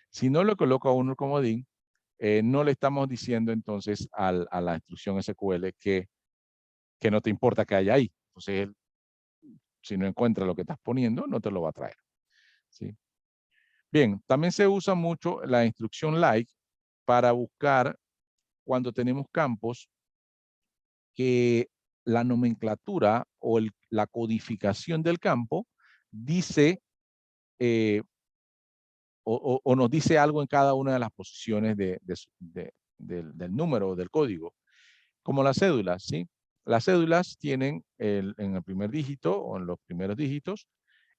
S1: Si no lo coloca uno el comodín, no le estamos diciendo entonces a la instrucción SQL que no te importa que haya ahí. Entonces, Si no encuentra lo que estás poniendo, no te lo va a traer. ¿Sí? Bien, también se usa mucho la instrucción like para buscar cuando tenemos campos que la nomenclatura o la codificación del campo dice o nos dice algo en cada una de las posiciones del número o del código, como las cédulas, ¿sí? Las cédulas tienen en el primer dígito o en los primeros dígitos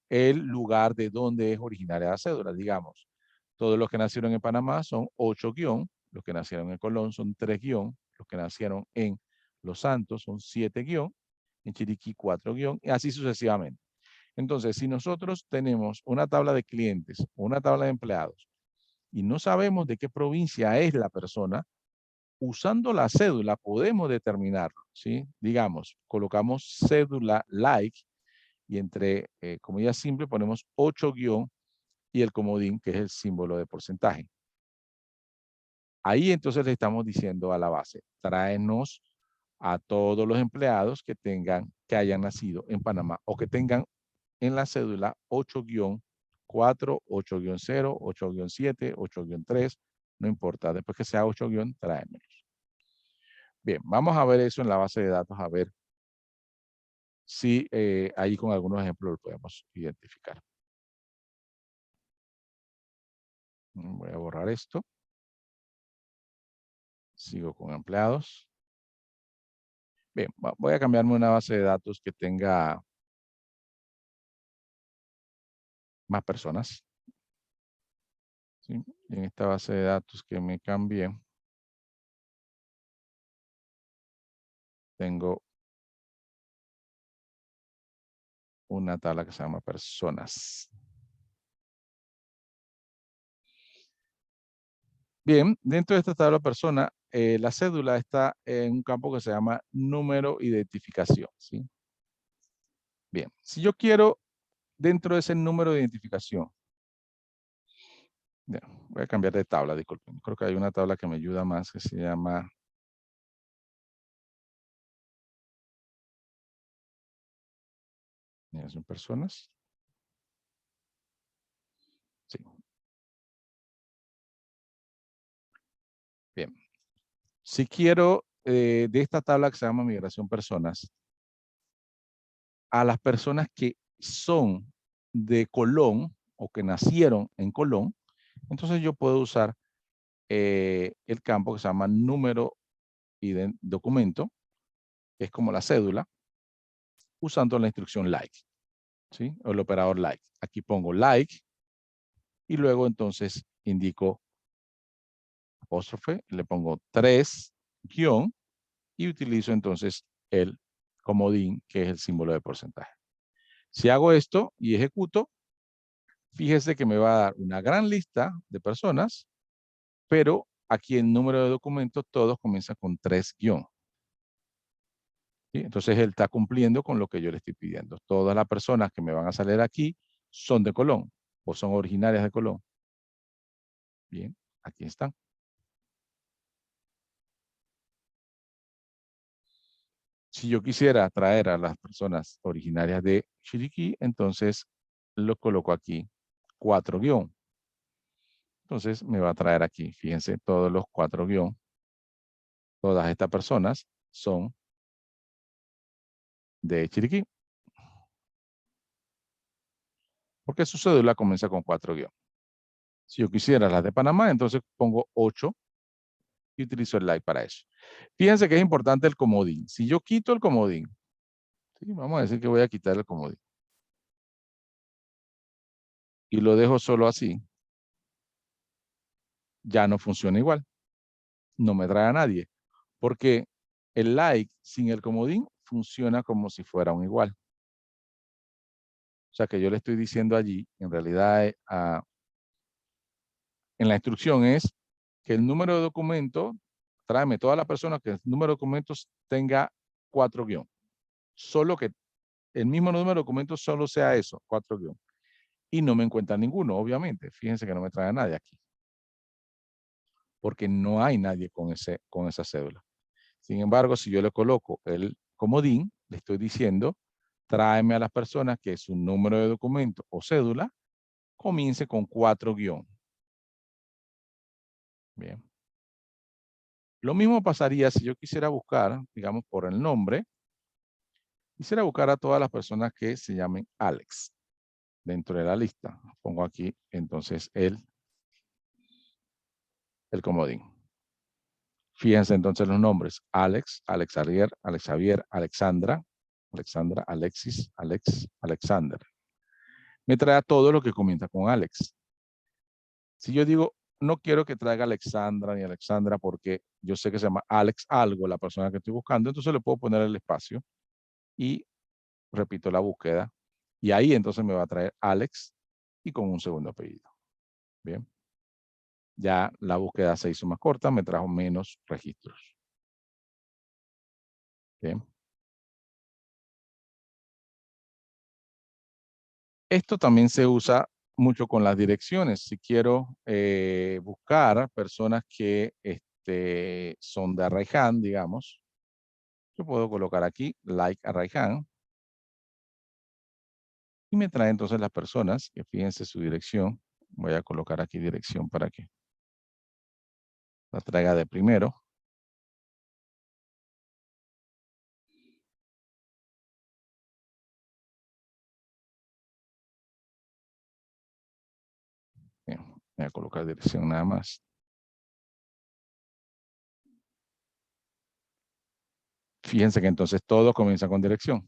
S1: el lugar de donde es originaria la cédula. Digamos, todos los que nacieron en Panamá son 8 guión, los que nacieron en Colón son 3 guión, los que nacieron en Los Santos son 7 guión, en Chiriquí 4 guión, y así sucesivamente. Entonces, si nosotros tenemos una tabla de clientes o una tabla de empleados y no sabemos de qué provincia es la persona, usando la cédula podemos determinarlo, ¿sí? Digamos, colocamos cédula like y entre comillas simple ponemos 8 guión y el comodín, que es el símbolo de porcentaje. Ahí entonces le estamos diciendo a la base, tráenos a todos los empleados que hayan nacido en Panamá o que tengan en la cédula 8-4, 8-0, 8-7, 8-3, no importa, después que sea 8 guión, tráemelos. Bien, vamos a ver eso en la base de datos, a ver si ahí con algunos ejemplos lo podemos identificar. Voy a borrar esto. Sigo con empleados. Bien, voy a cambiarme una base de datos que tenga más personas. ¿Sí? Y en esta base de datos que me cambié, tengo una tabla que se llama personas. Bien, dentro de esta tabla persona, la cédula está en un campo que se llama número identificación. ¿Sí? Bien, si yo quiero dentro de ese número de identificación, bien, voy a cambiar de tabla, disculpen. Creo que hay una tabla que me ayuda más que se llama son personas. Sí. Bien. Si quiero de esta tabla que se llama migración personas, a las personas que son de Colón o que nacieron en Colón, entonces yo puedo usar el campo que se llama número y documento, que es como la cédula, usando la instrucción like, ¿sí? O el operador like. Aquí pongo like y luego entonces indico apóstrofe, le pongo 3 guión y utilizo entonces el comodín, que es el símbolo de porcentaje. Si hago esto y ejecuto, fíjese que me va a dar una gran lista de personas, pero aquí en número de documentos todos comienzan con 3 guión. ¿Sí? Entonces él está cumpliendo con lo que yo le estoy pidiendo. Todas las personas que me van a salir aquí son de Colón o son originarias de Colón. Bien, aquí están. Si yo quisiera traer a las personas originarias de Chiriquí, entonces lo coloco aquí 4 guión. Entonces me va a traer aquí, fíjense, todos los 4 guión. Todas estas personas son de Chiriquí. Porque su cédula comienza con 4 guión. Si yo quisiera las de Panamá, entonces pongo 8 y utilizo el like para eso. Fíjense que es importante el comodín. Si yo quito el comodín, ¿sí? Vamos a decir que voy a quitar el comodín. Y lo dejo solo así. Ya no funciona igual. No me trae a nadie. Porque el like sin el comodín funciona como si fuera un igual. O sea que yo le estoy diciendo allí, en realidad, en la instrucción es que el número de documento, tráeme todas las personas que el número de documentos tenga 4 guión. Solo que el mismo número de documentos solo sea eso, 4 guión. Y no me encuentra ninguno, obviamente. Fíjense que no me trae a nadie aquí. Porque no hay nadie con esa cédula. Sin embargo, si yo le coloco el comodín, le estoy diciendo tráeme a las personas que su número de documento o cédula comience con 4 guión. Bien. Lo mismo pasaría si yo quisiera buscar, digamos, por el nombre. Quisiera buscar a todas las personas que se llamen Alex dentro de la lista. Pongo aquí entonces el comodín. Fíjense entonces los nombres. Alex, Alex Javier, Alexandra, Alexis, Alexander. Me trae a todo lo que comienza con Alex. Si yo digo, no quiero que traiga Alexandra ni Alexandra porque yo sé que se llama Alex algo, la persona que estoy buscando, entonces le puedo poner el espacio y repito la búsqueda. Y ahí entonces me va a traer Alex y con un segundo apellido. Bien. Ya la búsqueda se hizo más corta, me trajo menos registros. Bien. Esto también se usa mucho con las direcciones. Si quiero buscar personas que son de Arraiján, digamos, yo puedo colocar aquí, like Arraiján, y me trae entonces las personas, que fíjense su dirección. Voy a colocar aquí dirección para que la traiga de primero. Bien, voy a colocar dirección nada más. Fíjense que entonces todo comienza con dirección.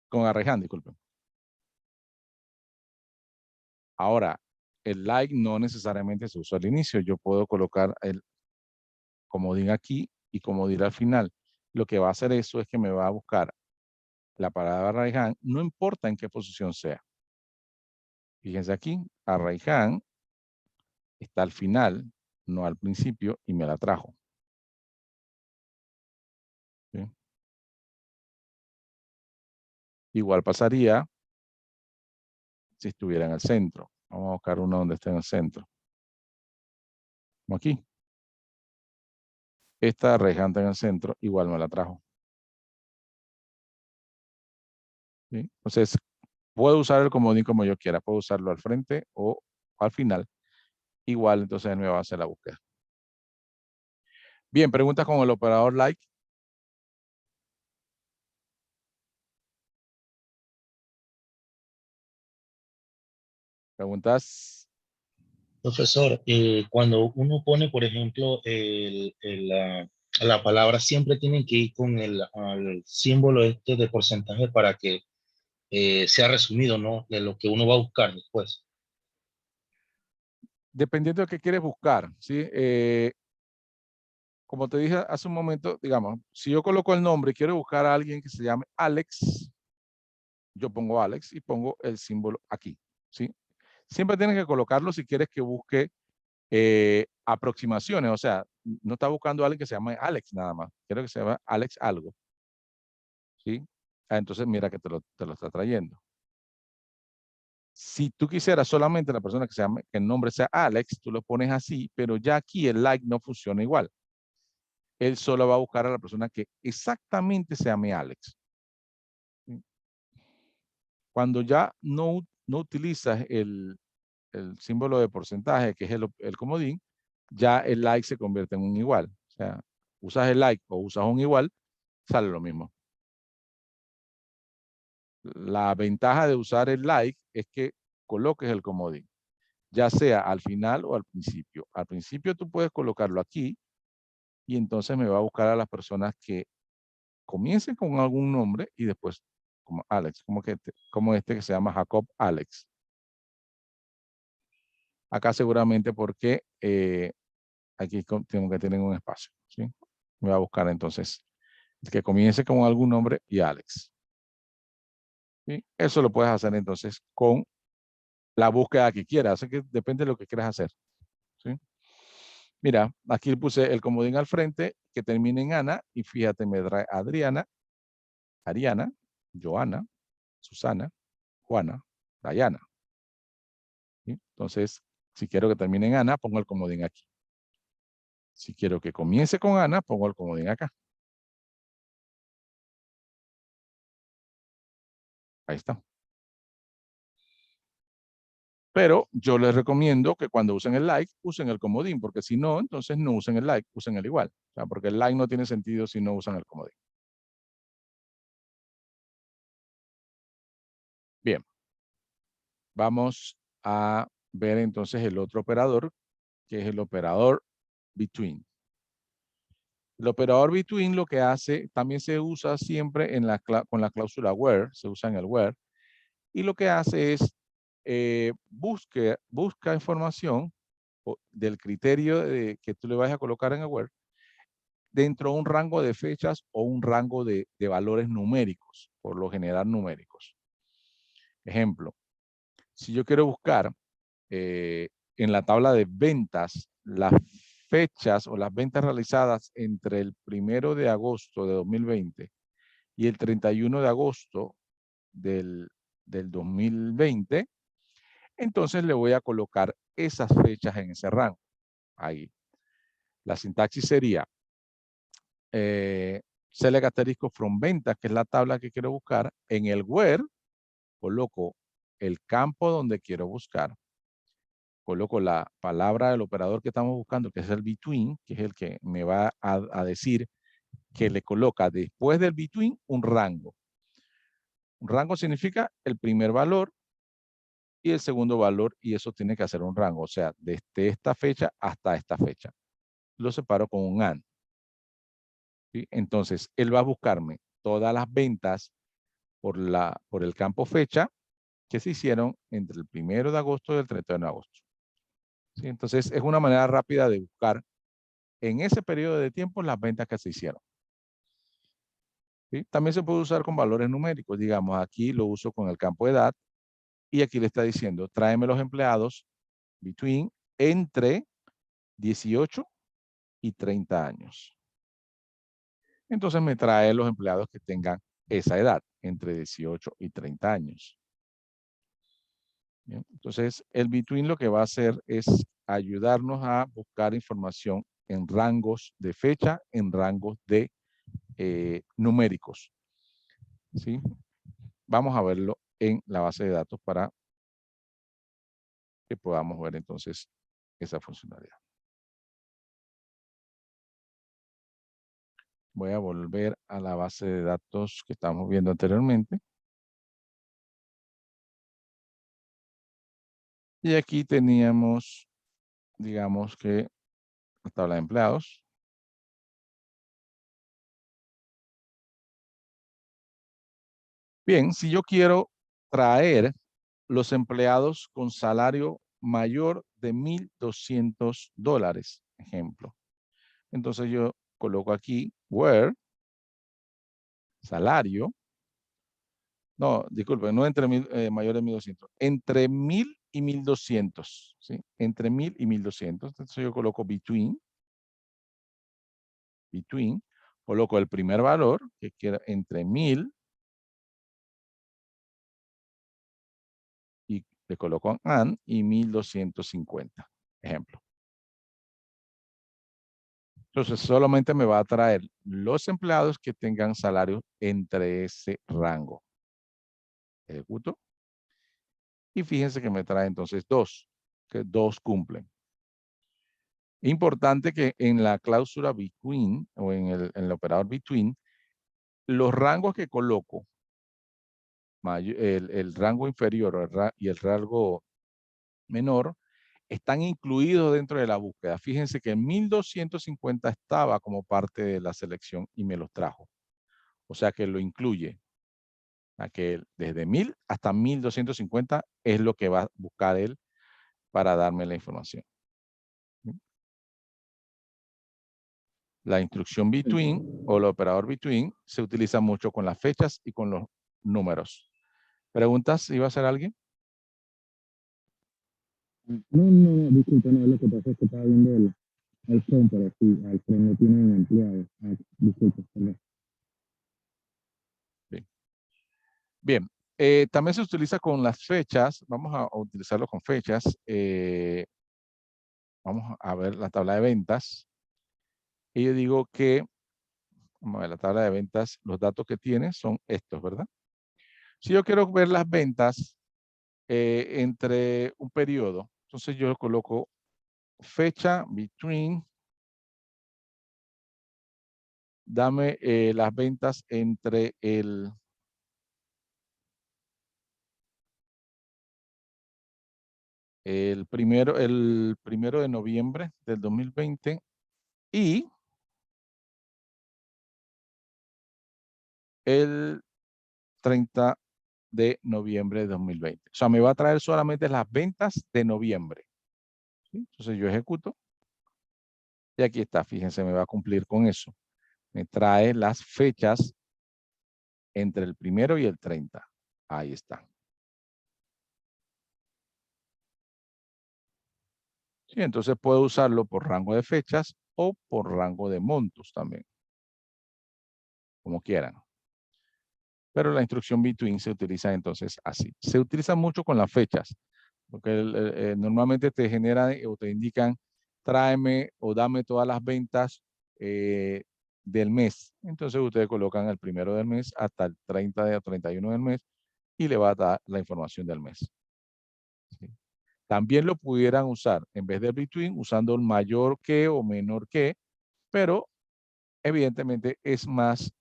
S1: Con Arraiján, disculpen. Ahora, el like no necesariamente se usa al inicio. Yo puedo colocar el comodín aquí y comodín al final. Lo que va a hacer eso es que me va a buscar la palabra Arraiján, no importa en qué posición sea. Fíjense aquí, Arraiján está al final, no al principio, y me la trajo. ¿Sí? Igual pasaría si estuviera en el centro. Vamos a buscar uno donde esté en el centro. Como aquí. Esta Arraiján está en el centro, igual me la trajo. ¿Sí? Entonces, puedo usar el comodín como yo quiera. Puedo usarlo al frente o al final. Igual, entonces me va a hacer la búsqueda. Bien, preguntas con el operador like. Preguntas.
S2: Profesor, cuando uno pone, por ejemplo, la palabra, siempre tienen que ir con al símbolo este de porcentaje para que sea resumido, ¿no? De lo que uno va a buscar después.
S1: Dependiendo de qué quieres buscar, ¿sí? Como te dije hace un momento, digamos, si yo coloco el nombre y quiero buscar a alguien que se llame Alex, yo pongo Alex y pongo el símbolo aquí, ¿sí? Siempre tienes que colocarlo si quieres que busque aproximaciones, o sea, no está buscando a alguien que se llame Alex nada más, quiero que se llame Alex algo, ¿sí? Entonces mira que te lo está trayendo. Si tú quisieras solamente la persona que se llame, que el nombre sea Alex, tú lo pones así, pero ya aquí el like no funciona igual. Él solo va a buscar a la persona que exactamente se llame Alex. ¿Sí? Cuando ya no utilizas el símbolo de porcentaje, que es el comodín, ya el like se convierte en un igual. O sea, usas el like o usas un igual, sale lo mismo. La ventaja de usar el like es que coloques el comodín, ya sea al final o al principio. Al principio tú puedes colocarlo aquí y entonces me va a buscar a las personas que comiencen con algún nombre y después como Alex, como este que se llama Jacob Alex. Acá seguramente porque aquí tengo que tener un espacio. ¿Sí? Me va a buscar entonces que comience con algún nombre y Alex. ¿Sí? Eso lo puedes hacer entonces con la búsqueda que quieras. Así que depende de lo que quieras hacer. ¿Sí? Mira, aquí puse el comodín al frente que termina en Ana y fíjate, me trae Adriana, Ariana, Joana, Susana, Juana, Dayana. ¿Sí? Entonces, si quiero que termine en Ana, pongo el comodín aquí. Si quiero que comience con Ana, pongo el comodín acá. Ahí está. Pero yo les recomiendo que cuando usen el like, usen el comodín, porque si no, entonces no usen el like, usen el igual. O sea, porque el like no tiene sentido si no usan el comodín. Bien. Vamos a ver entonces el otro operador, que es el operador between. El operador between lo que hace, también se usa siempre con la cláusula where, se usa en el where, y lo que hace es busca información del criterio que tú le vayas a colocar en el where dentro de un rango de fechas o un rango de valores numéricos, por lo general numéricos. Ejemplo, si yo quiero buscar en la tabla de ventas las fechas o las ventas realizadas entre el 1 de agosto de 2020 y el 31 de agosto del 2020, entonces le voy a colocar esas fechas en ese rango. Ahí. La sintaxis sería select asterisco from ventas, que es la tabla que quiero buscar. En el where coloco el campo donde quiero buscar. Coloco la palabra del operador que estamos buscando, que es el between, que es el que me va a decir que le coloca después del between un rango. Un rango significa el primer valor y el segundo valor, y eso tiene que hacer un rango, o sea, desde esta fecha hasta esta fecha. Lo separo con un AND. ¿Sí? Entonces, él va a buscarme todas las ventas por el campo fecha que se hicieron entre el 1 de agosto y el 31 de agosto. ¿Sí? Entonces, es una manera rápida de buscar en ese periodo de tiempo las ventas que se hicieron. ¿Sí? También se puede usar con valores numéricos. Digamos, aquí lo uso con el campo de edad y aquí le está diciendo, tráeme los empleados between entre 18 y 30 años. Entonces me trae los empleados que tengan esa edad, entre 18 y 30 años. Bien, entonces, el between lo que va a hacer es ayudarnos a buscar información en rangos de fecha, en rangos de numéricos. ¿Sí? Vamos a verlo en la base de datos para que podamos ver entonces esa funcionalidad. Voy a volver a la base de datos que estábamos viendo anteriormente. Y aquí teníamos, digamos que la tabla de empleados. Bien, si yo quiero traer los empleados con salario mayor de $1,200, ejemplo. Entonces yo coloco aquí where, salario. No, disculpen, no entre mayor de 1,200. Entre 1,000 y 1,200. ¿Sí? Entre 1,000 y 1,200. Entonces yo coloco between. Coloco el primer valor, que queda entre 1,000. Y le coloco AND y 1,250. Ejemplo. Entonces solamente me va a traer los empleados que tengan salario entre ese rango. Ejecuto. Y fíjense que me trae entonces 2, que 2 cumplen. Importante que en la cláusula between o en el operador between, los rangos que coloco, el rango inferior y el rango menor, están incluidos dentro de la búsqueda. Fíjense que 1,250 estaba como parte de la selección y me los trajo. O sea que lo incluye. A que desde 1,000 hasta 1,250 es lo que va a buscar él para darme la información. La instrucción between o el operador between se utiliza mucho con las fechas y con los números. ¿Preguntas? ¿Iba a ser alguien?
S3: No, disculpa, no, lo que pasa es que estaba viendo el phone, pero sí, al phone no tienen empleados. Disculpa, perdón.
S1: Bien. Bien. También se utiliza con las fechas. Vamos a utilizarlo con fechas. Vamos a ver la tabla de ventas. Y yo digo que, vamos a ver la tabla de ventas, los datos que tiene son estos, ¿verdad? Si yo quiero ver las ventas entre un periodo, entonces yo coloco fecha between, dame las ventas entre el primero de noviembre del 2020 y el 30 de noviembre de 2020. O sea, me va a traer solamente las ventas de noviembre. ¿Sí? Entonces yo ejecuto y aquí está, fíjense, me va a cumplir con eso. Me trae las fechas entre el 1 y el 30. Ahí está. Sí, entonces puedo usarlo por rango de fechas o por rango de montos también, como quieran. Pero la instrucción between se utiliza entonces así. Se utiliza mucho con las fechas, porque normalmente te generan o te indican, tráeme o dame todas las ventas del mes. Entonces ustedes colocan el 1 del mes hasta el 30 o 31 del mes y le va a dar la información del mes. ¿Sí? También lo pudieran usar en vez del between usando el mayor que o menor que, pero evidentemente es más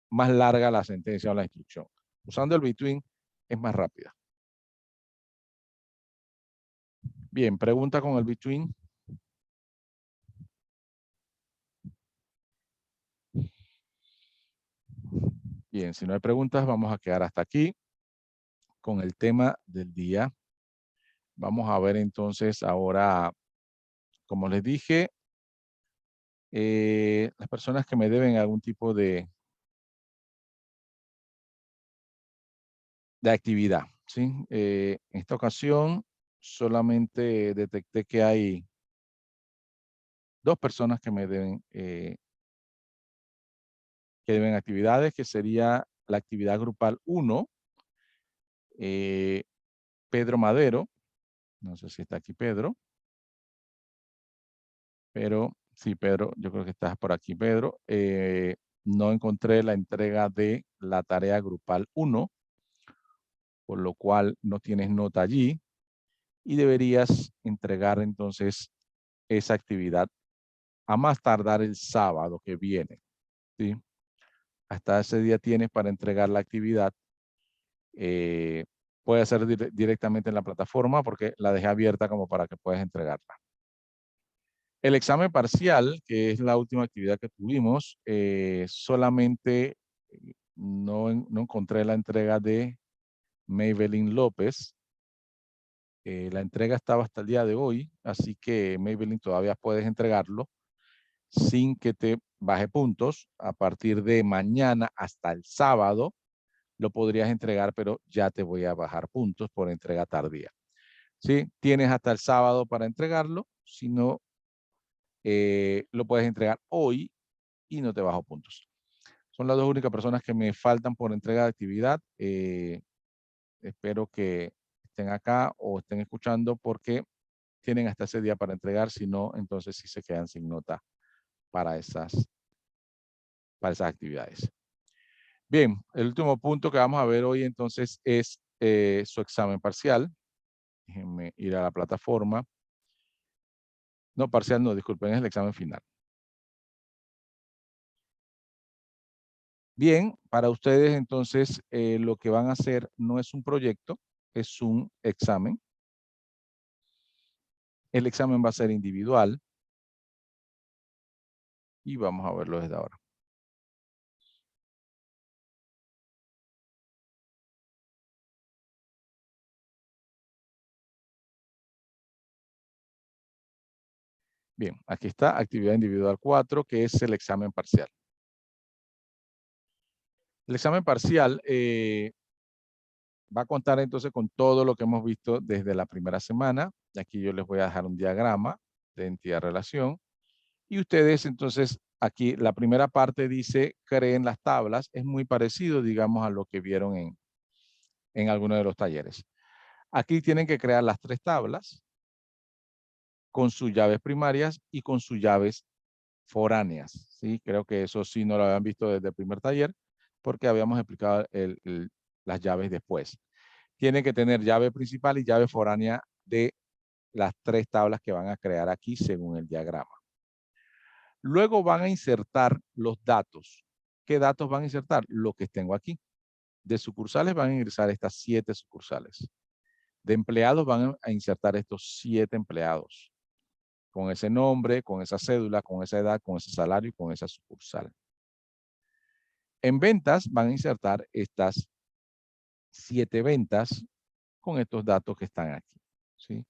S1: larga la sentencia o la instrucción. Usando el between es más rápida. Bien, pregunta con el between. Bien, si no hay preguntas, vamos a quedar hasta aquí con el tema del día. Vamos a ver entonces ahora, como les dije, las personas que me deben algún tipo de actividad. ¿Sí? En esta ocasión solamente detecté que hay 2 personas que me deben, actividades, que sería la actividad grupal 1, Pedro Madero, no sé si está aquí Pedro, pero sí, Pedro, yo creo que estás por aquí, Pedro. No encontré la entrega de la tarea grupal 1, por lo cual no tienes nota allí y deberías entregar entonces esa actividad a más tardar el sábado que viene. ¿Sí? Hasta ese día tienes para entregar la actividad. Puede ser directamente en la plataforma porque la dejé abierta como para que puedas entregarla. El examen parcial, que es la última actividad que tuvimos, solamente no encontré la entrega de Maybelline López. La entrega estaba hasta el día de hoy, así que Maybelline todavía puedes entregarlo sin que te baje puntos. A partir de mañana hasta el sábado lo podrías entregar, pero ya te voy a bajar puntos por entrega tardía. ¿Sí? Tienes hasta el sábado para entregarlo, si no, lo puedes entregar hoy y no te bajo puntos. Son las 2 únicas personas que me faltan por entrega de actividad. Espero que estén acá o estén escuchando porque tienen hasta ese día para entregar, si no, entonces sí se quedan sin nota para esas actividades. Bien, el último punto que vamos a ver hoy entonces es su examen parcial. Déjenme ir a la plataforma. No, parcial no, disculpen, es el examen final. Bien, para ustedes entonces lo que van a hacer no es un proyecto, es un examen. El examen va a ser individual y vamos a verlo desde ahora. Bien, aquí está, actividad individual 4, que es el examen parcial. El examen parcial va a contar entonces con todo lo que hemos visto desde la primera semana. Aquí yo les voy a dejar un diagrama de entidad-relación. Y ustedes entonces, aquí la primera parte dice, creen las tablas. Es muy parecido, digamos, a lo que vieron en alguno de los talleres. Aquí tienen que crear las 3 tablas con sus llaves primarias y con sus llaves foráneas. ¿Sí? Creo que eso sí no lo habían visto desde el primer taller porque habíamos explicado las llaves después. Tienen que tener llave principal y llave foránea de las 3 tablas que van a crear aquí según el diagrama. Luego van a insertar los datos. ¿Qué datos van a insertar? Lo que tengo aquí. De sucursales van a ingresar estas 7 sucursales. De empleados van a insertar estos 7 empleados. Con ese nombre, con esa cédula, con esa edad, con ese salario y con esa sucursal. En ventas van a insertar estas 7 ventas con estos datos que están aquí, ¿sí?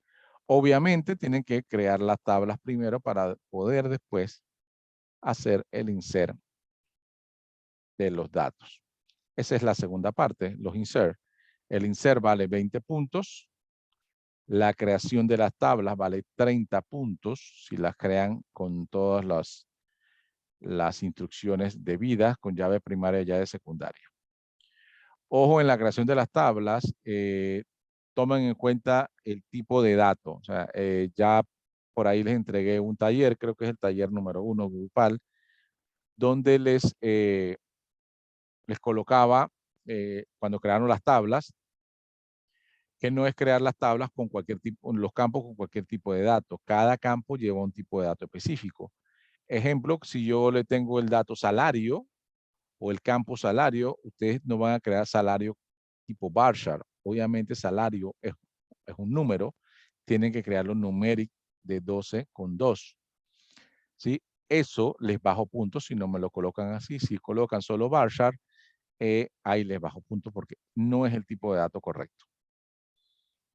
S1: Obviamente tienen que crear las tablas primero para poder después hacer el insert de los datos. Esa es la segunda parte, los insert. El insert vale 20 puntos. La creación de las tablas vale 30 puntos si las crean con todas las instrucciones debidas con llave primaria y llave secundaria. Ojo en la creación de las tablas, tomen en cuenta el tipo de dato. O sea, ya por ahí les entregué un taller, creo que es el taller número 1 grupal, donde les colocaba, cuando crearon las tablas, que no es crear las tablas con cualquier tipo, los campos con cualquier tipo de dato. Cada campo lleva un tipo de dato específico. Ejemplo, si yo le tengo el dato salario o el campo salario, ustedes no van a crear salario tipo bar chart. Obviamente salario es un número, tienen que crearlo numeric de 12 con 2. ¿Sí? Eso les bajo puntos si no me lo colocan así. Si colocan solo bar chart, ahí les bajo puntos porque no es el tipo de dato correcto.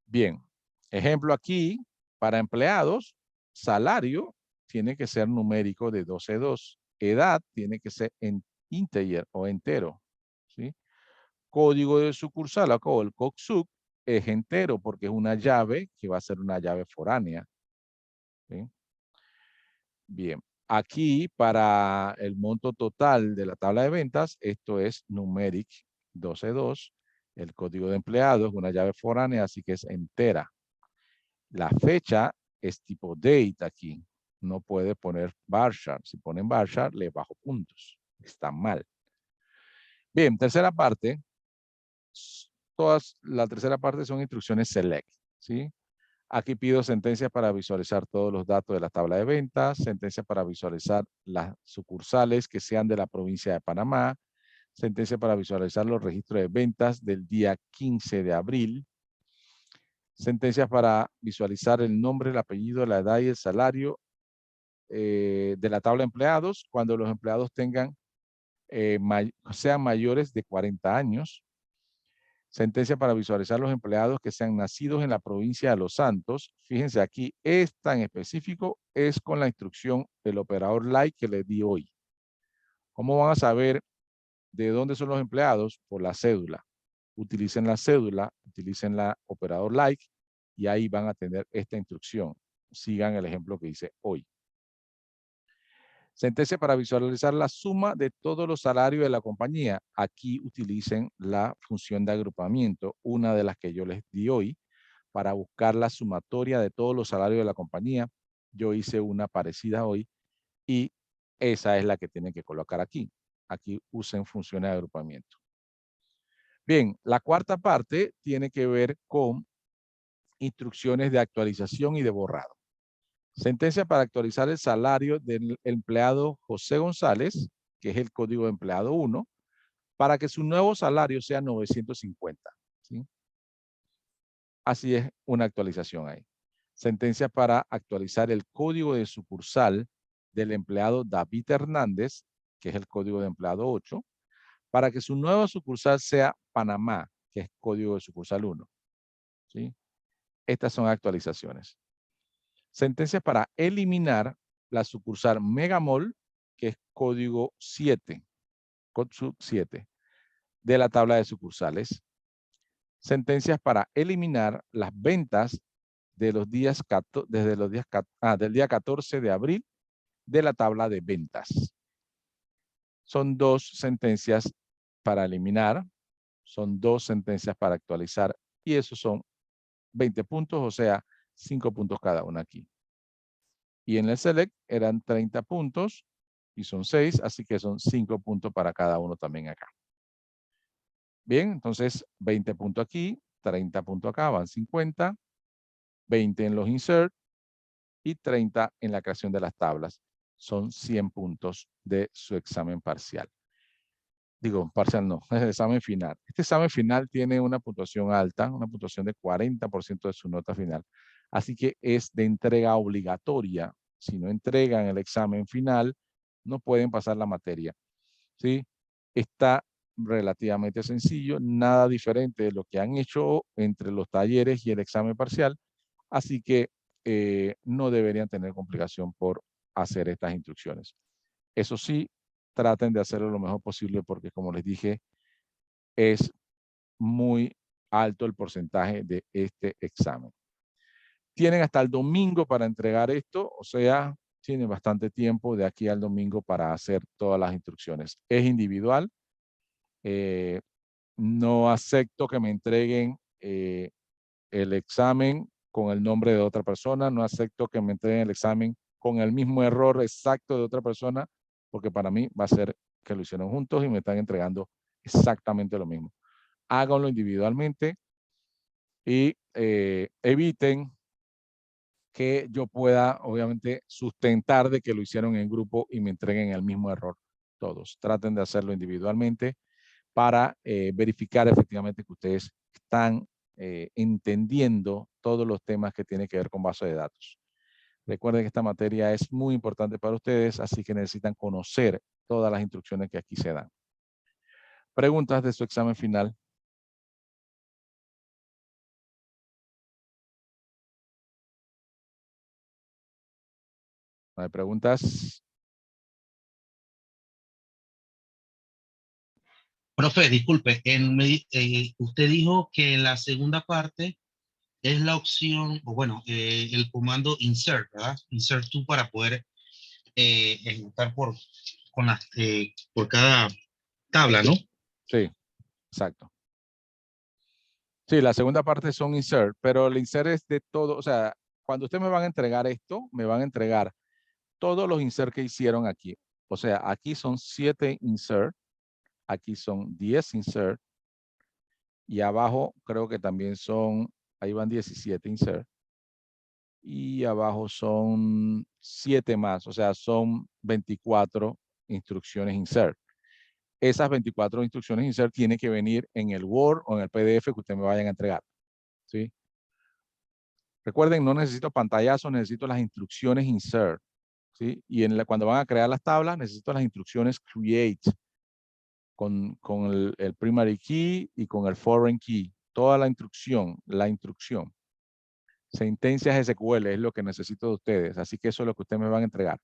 S1: Bien, ejemplo aquí, para empleados, salario tiene que ser numérico de 12.2. Edad tiene que ser en integer o entero. ¿Sí? Código de sucursal o el COCSUC es entero porque es una llave que va a ser una llave foránea. ¿Sí? Bien, aquí para el monto total de la tabla de ventas, esto es numeric 12.2. El código de empleado es una llave foránea, así que es entera. La fecha es tipo date aquí. No puede poner bar chart. Si ponen bar chart, le bajo puntos. Está mal. Bien, tercera parte. La tercera parte son instrucciones select. ¿Sí? Aquí pido sentencias para visualizar todos los datos de la tabla de ventas, sentencias para visualizar las sucursales que sean de la provincia de Panamá, sentencia para visualizar los registros de ventas del día 15 de abril, sentencias para visualizar el nombre, el apellido, la edad y el salario de la tabla de empleados cuando los empleados tengan, sean mayores de 40 años. Sentencia para visualizar los empleados que sean nacidos en la provincia de Los Santos. Fíjense aquí, esta en específico es con la instrucción del operador like que les di hoy. ¿Cómo van a saber de dónde son los empleados? Por la cédula. Utilicen la cédula, utilicen la operador like y ahí van a tener esta instrucción. Sigan el ejemplo que hice hoy. Sentencia para visualizar la suma de todos los salarios de la compañía. Aquí utilicen la función de agrupamiento, una de las que yo les di hoy, para buscar la sumatoria de todos los salarios de la compañía. Yo hice una parecida hoy y esa es la que tienen que colocar aquí. Aquí usen funciones de agrupamiento. Bien, la cuarta parte tiene que ver con instrucciones de actualización y de borrado. Sentencia para actualizar el salario del empleado José González, que es el código de empleado 1, para que su nuevo salario sea 950. ¿Sí? Así es una actualización ahí. Sentencia para actualizar el código de sucursal del empleado David Hernández, que es el código de empleado 8, para que su nueva sucursal sea Panamá, que es código de sucursal 1. ¿Sí? Estas son actualizaciones. Sentencia para eliminar la sucursal Megamall, que es código 7, CODSUC 7, de la tabla de sucursales. Sentencias para eliminar las ventas de los días, del día 14 de abril de la tabla de ventas. Son 2 sentencias para eliminar, son 2 sentencias para actualizar y esos son 20 puntos, o sea, 5 puntos cada una aquí. Y en el select eran 30 puntos y son 6, así que son 5 puntos para cada uno también acá. Bien, entonces 20 puntos aquí, 30 puntos acá, van 50, 20 en los insert y 30 en la creación de las tablas. Son 100 puntos de su examen parcial. Digo, parcial no, es el examen final. Este examen final tiene una puntuación alta, una puntuación de 40% de su nota final. Así que es de entrega obligatoria. Si no entregan el examen final, no pueden pasar la materia. ¿Sí? Está relativamente sencillo, nada diferente de lo que han hecho entre los talleres y el examen parcial. Así que no deberían tener complicación por hacer estas instrucciones. Eso sí, traten de hacerlo lo mejor posible porque, como les dije, es muy alto el porcentaje de este examen. Tienen hasta el domingo para entregar esto, o sea, tienen bastante tiempo de aquí al domingo para hacer todas las instrucciones. Es individual. No acepto que me entreguen el examen con el nombre de otra persona. No acepto que me entreguen el examen con el mismo error exacto de otra persona, porque para mí va a ser que lo hicieron juntos y me están entregando exactamente lo mismo. Háganlo individualmente y eviten que yo pueda, obviamente, sustentar de que lo hicieron en grupo y me entreguen el mismo error todos. Traten de hacerlo individualmente para verificar efectivamente que ustedes están entendiendo todos los temas que tienen que ver con base de datos. Recuerden que esta materia es muy importante para ustedes, así que necesitan conocer todas las instrucciones que aquí se dan. Preguntas de su examen final. ¿No hay preguntas?
S2: Profe, disculpe, usted dijo que la segunda parte es la opción, o bueno, el comando insert, ¿verdad? Insert to para poder ejecutar por cada tabla, ¿no?
S1: Sí, exacto. Sí, la segunda parte son insert, pero el insert es de todo, o sea, cuando ustedes me van a entregar esto, me van a entregar todos los insert que hicieron aquí. O sea, aquí son 7 insert, aquí son 10 insert, y abajo creo que también son, ahí van 17 insert, y abajo son 7 más, o sea, son 24 instrucciones insert. Esas 24 instrucciones insert tienen que venir en el Word o en el PDF que ustedes me vayan a entregar, ¿sí? Recuerden, no necesito pantallazos, necesito las instrucciones insert, ¿sí? Y cuando van a crear las tablas, necesito las instrucciones create con el primary key y con el foreign key. Toda la instrucción. Sentencias SQL es lo que necesito de ustedes, así que eso es lo que ustedes me van a entregar.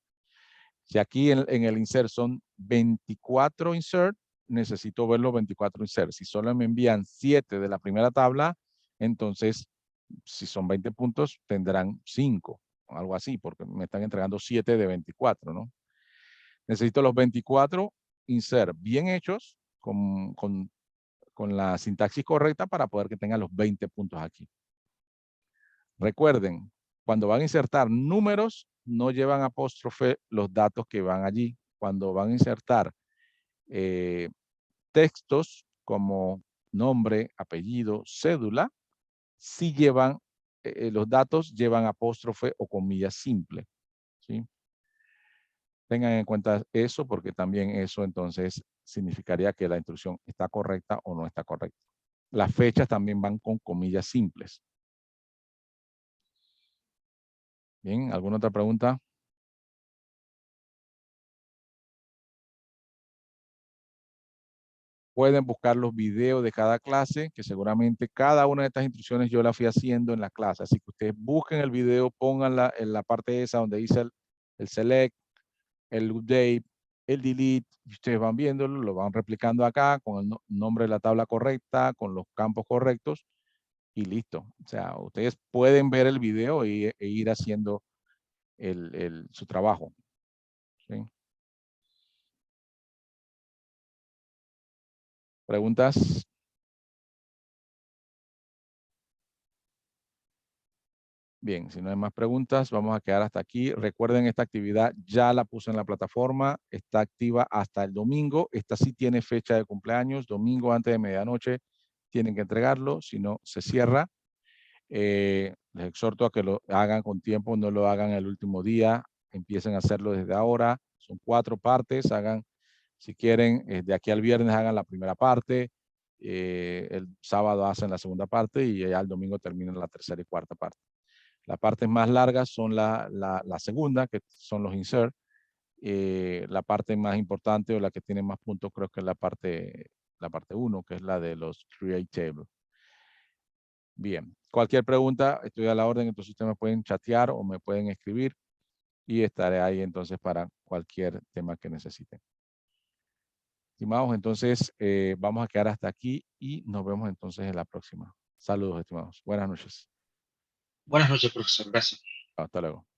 S1: Si aquí en el insert son 24 insert, necesito ver los 24 insert. Si solo me envían 7 de la primera tabla, entonces, si son 20 puntos, tendrán 5, algo así, porque me están entregando 7 de 24, ¿no? Necesito los 24 insert bien hechos, con la sintaxis correcta para poder que tengan los 20 puntos aquí. Recuerden, cuando van a insertar números, no llevan apóstrofe los datos que van allí. Cuando van a insertar textos como nombre, apellido, cédula, sí llevan, los datos llevan apóstrofe o comillas simple, ¿sí? Tengan en cuenta eso porque también eso entonces significaría que la instrucción está correcta o no está correcta. Las fechas también van con comillas simples. Bien, ¿alguna otra pregunta? Pueden buscar los videos de cada clase, que seguramente cada una de estas instrucciones yo la fui haciendo en la clase. Así que ustedes busquen el video, pónganla en la parte esa donde dice el select, el update, el delete, y ustedes van viéndolo, lo van replicando acá con el nombre de la tabla correcta, con los campos correctos y listo. O sea, ustedes pueden ver el video e ir haciendo su trabajo, ¿sí? ¿Preguntas? Bien, si no hay más preguntas, vamos a quedar hasta aquí. Recuerden, esta actividad ya la puse en la plataforma, está activa hasta el domingo. Esta sí tiene fecha de cumpleaños, domingo antes de medianoche tienen que entregarlo, si no se cierra. Les exhorto a que lo hagan con tiempo, no lo hagan el último día, empiecen a hacerlo desde ahora. Son 4 partes, hagan, si quieren, de aquí al viernes hagan la primera parte, el sábado hacen la segunda parte y ya el domingo terminan la tercera y cuarta parte. Las partes más largas son la segunda, que son los insert. La parte más importante o la que tiene más puntos creo que es la parte 1, que es la de los create table. Bien, cualquier pregunta, estoy a la orden, entonces ustedes me pueden chatear o me pueden escribir y estaré ahí entonces para cualquier tema que necesiten. Estimados, entonces vamos a quedar hasta aquí y nos vemos entonces en la próxima. Saludos, estimados. Buenas noches.
S2: Buenas noches, profesor. Gracias.
S1: Hasta luego.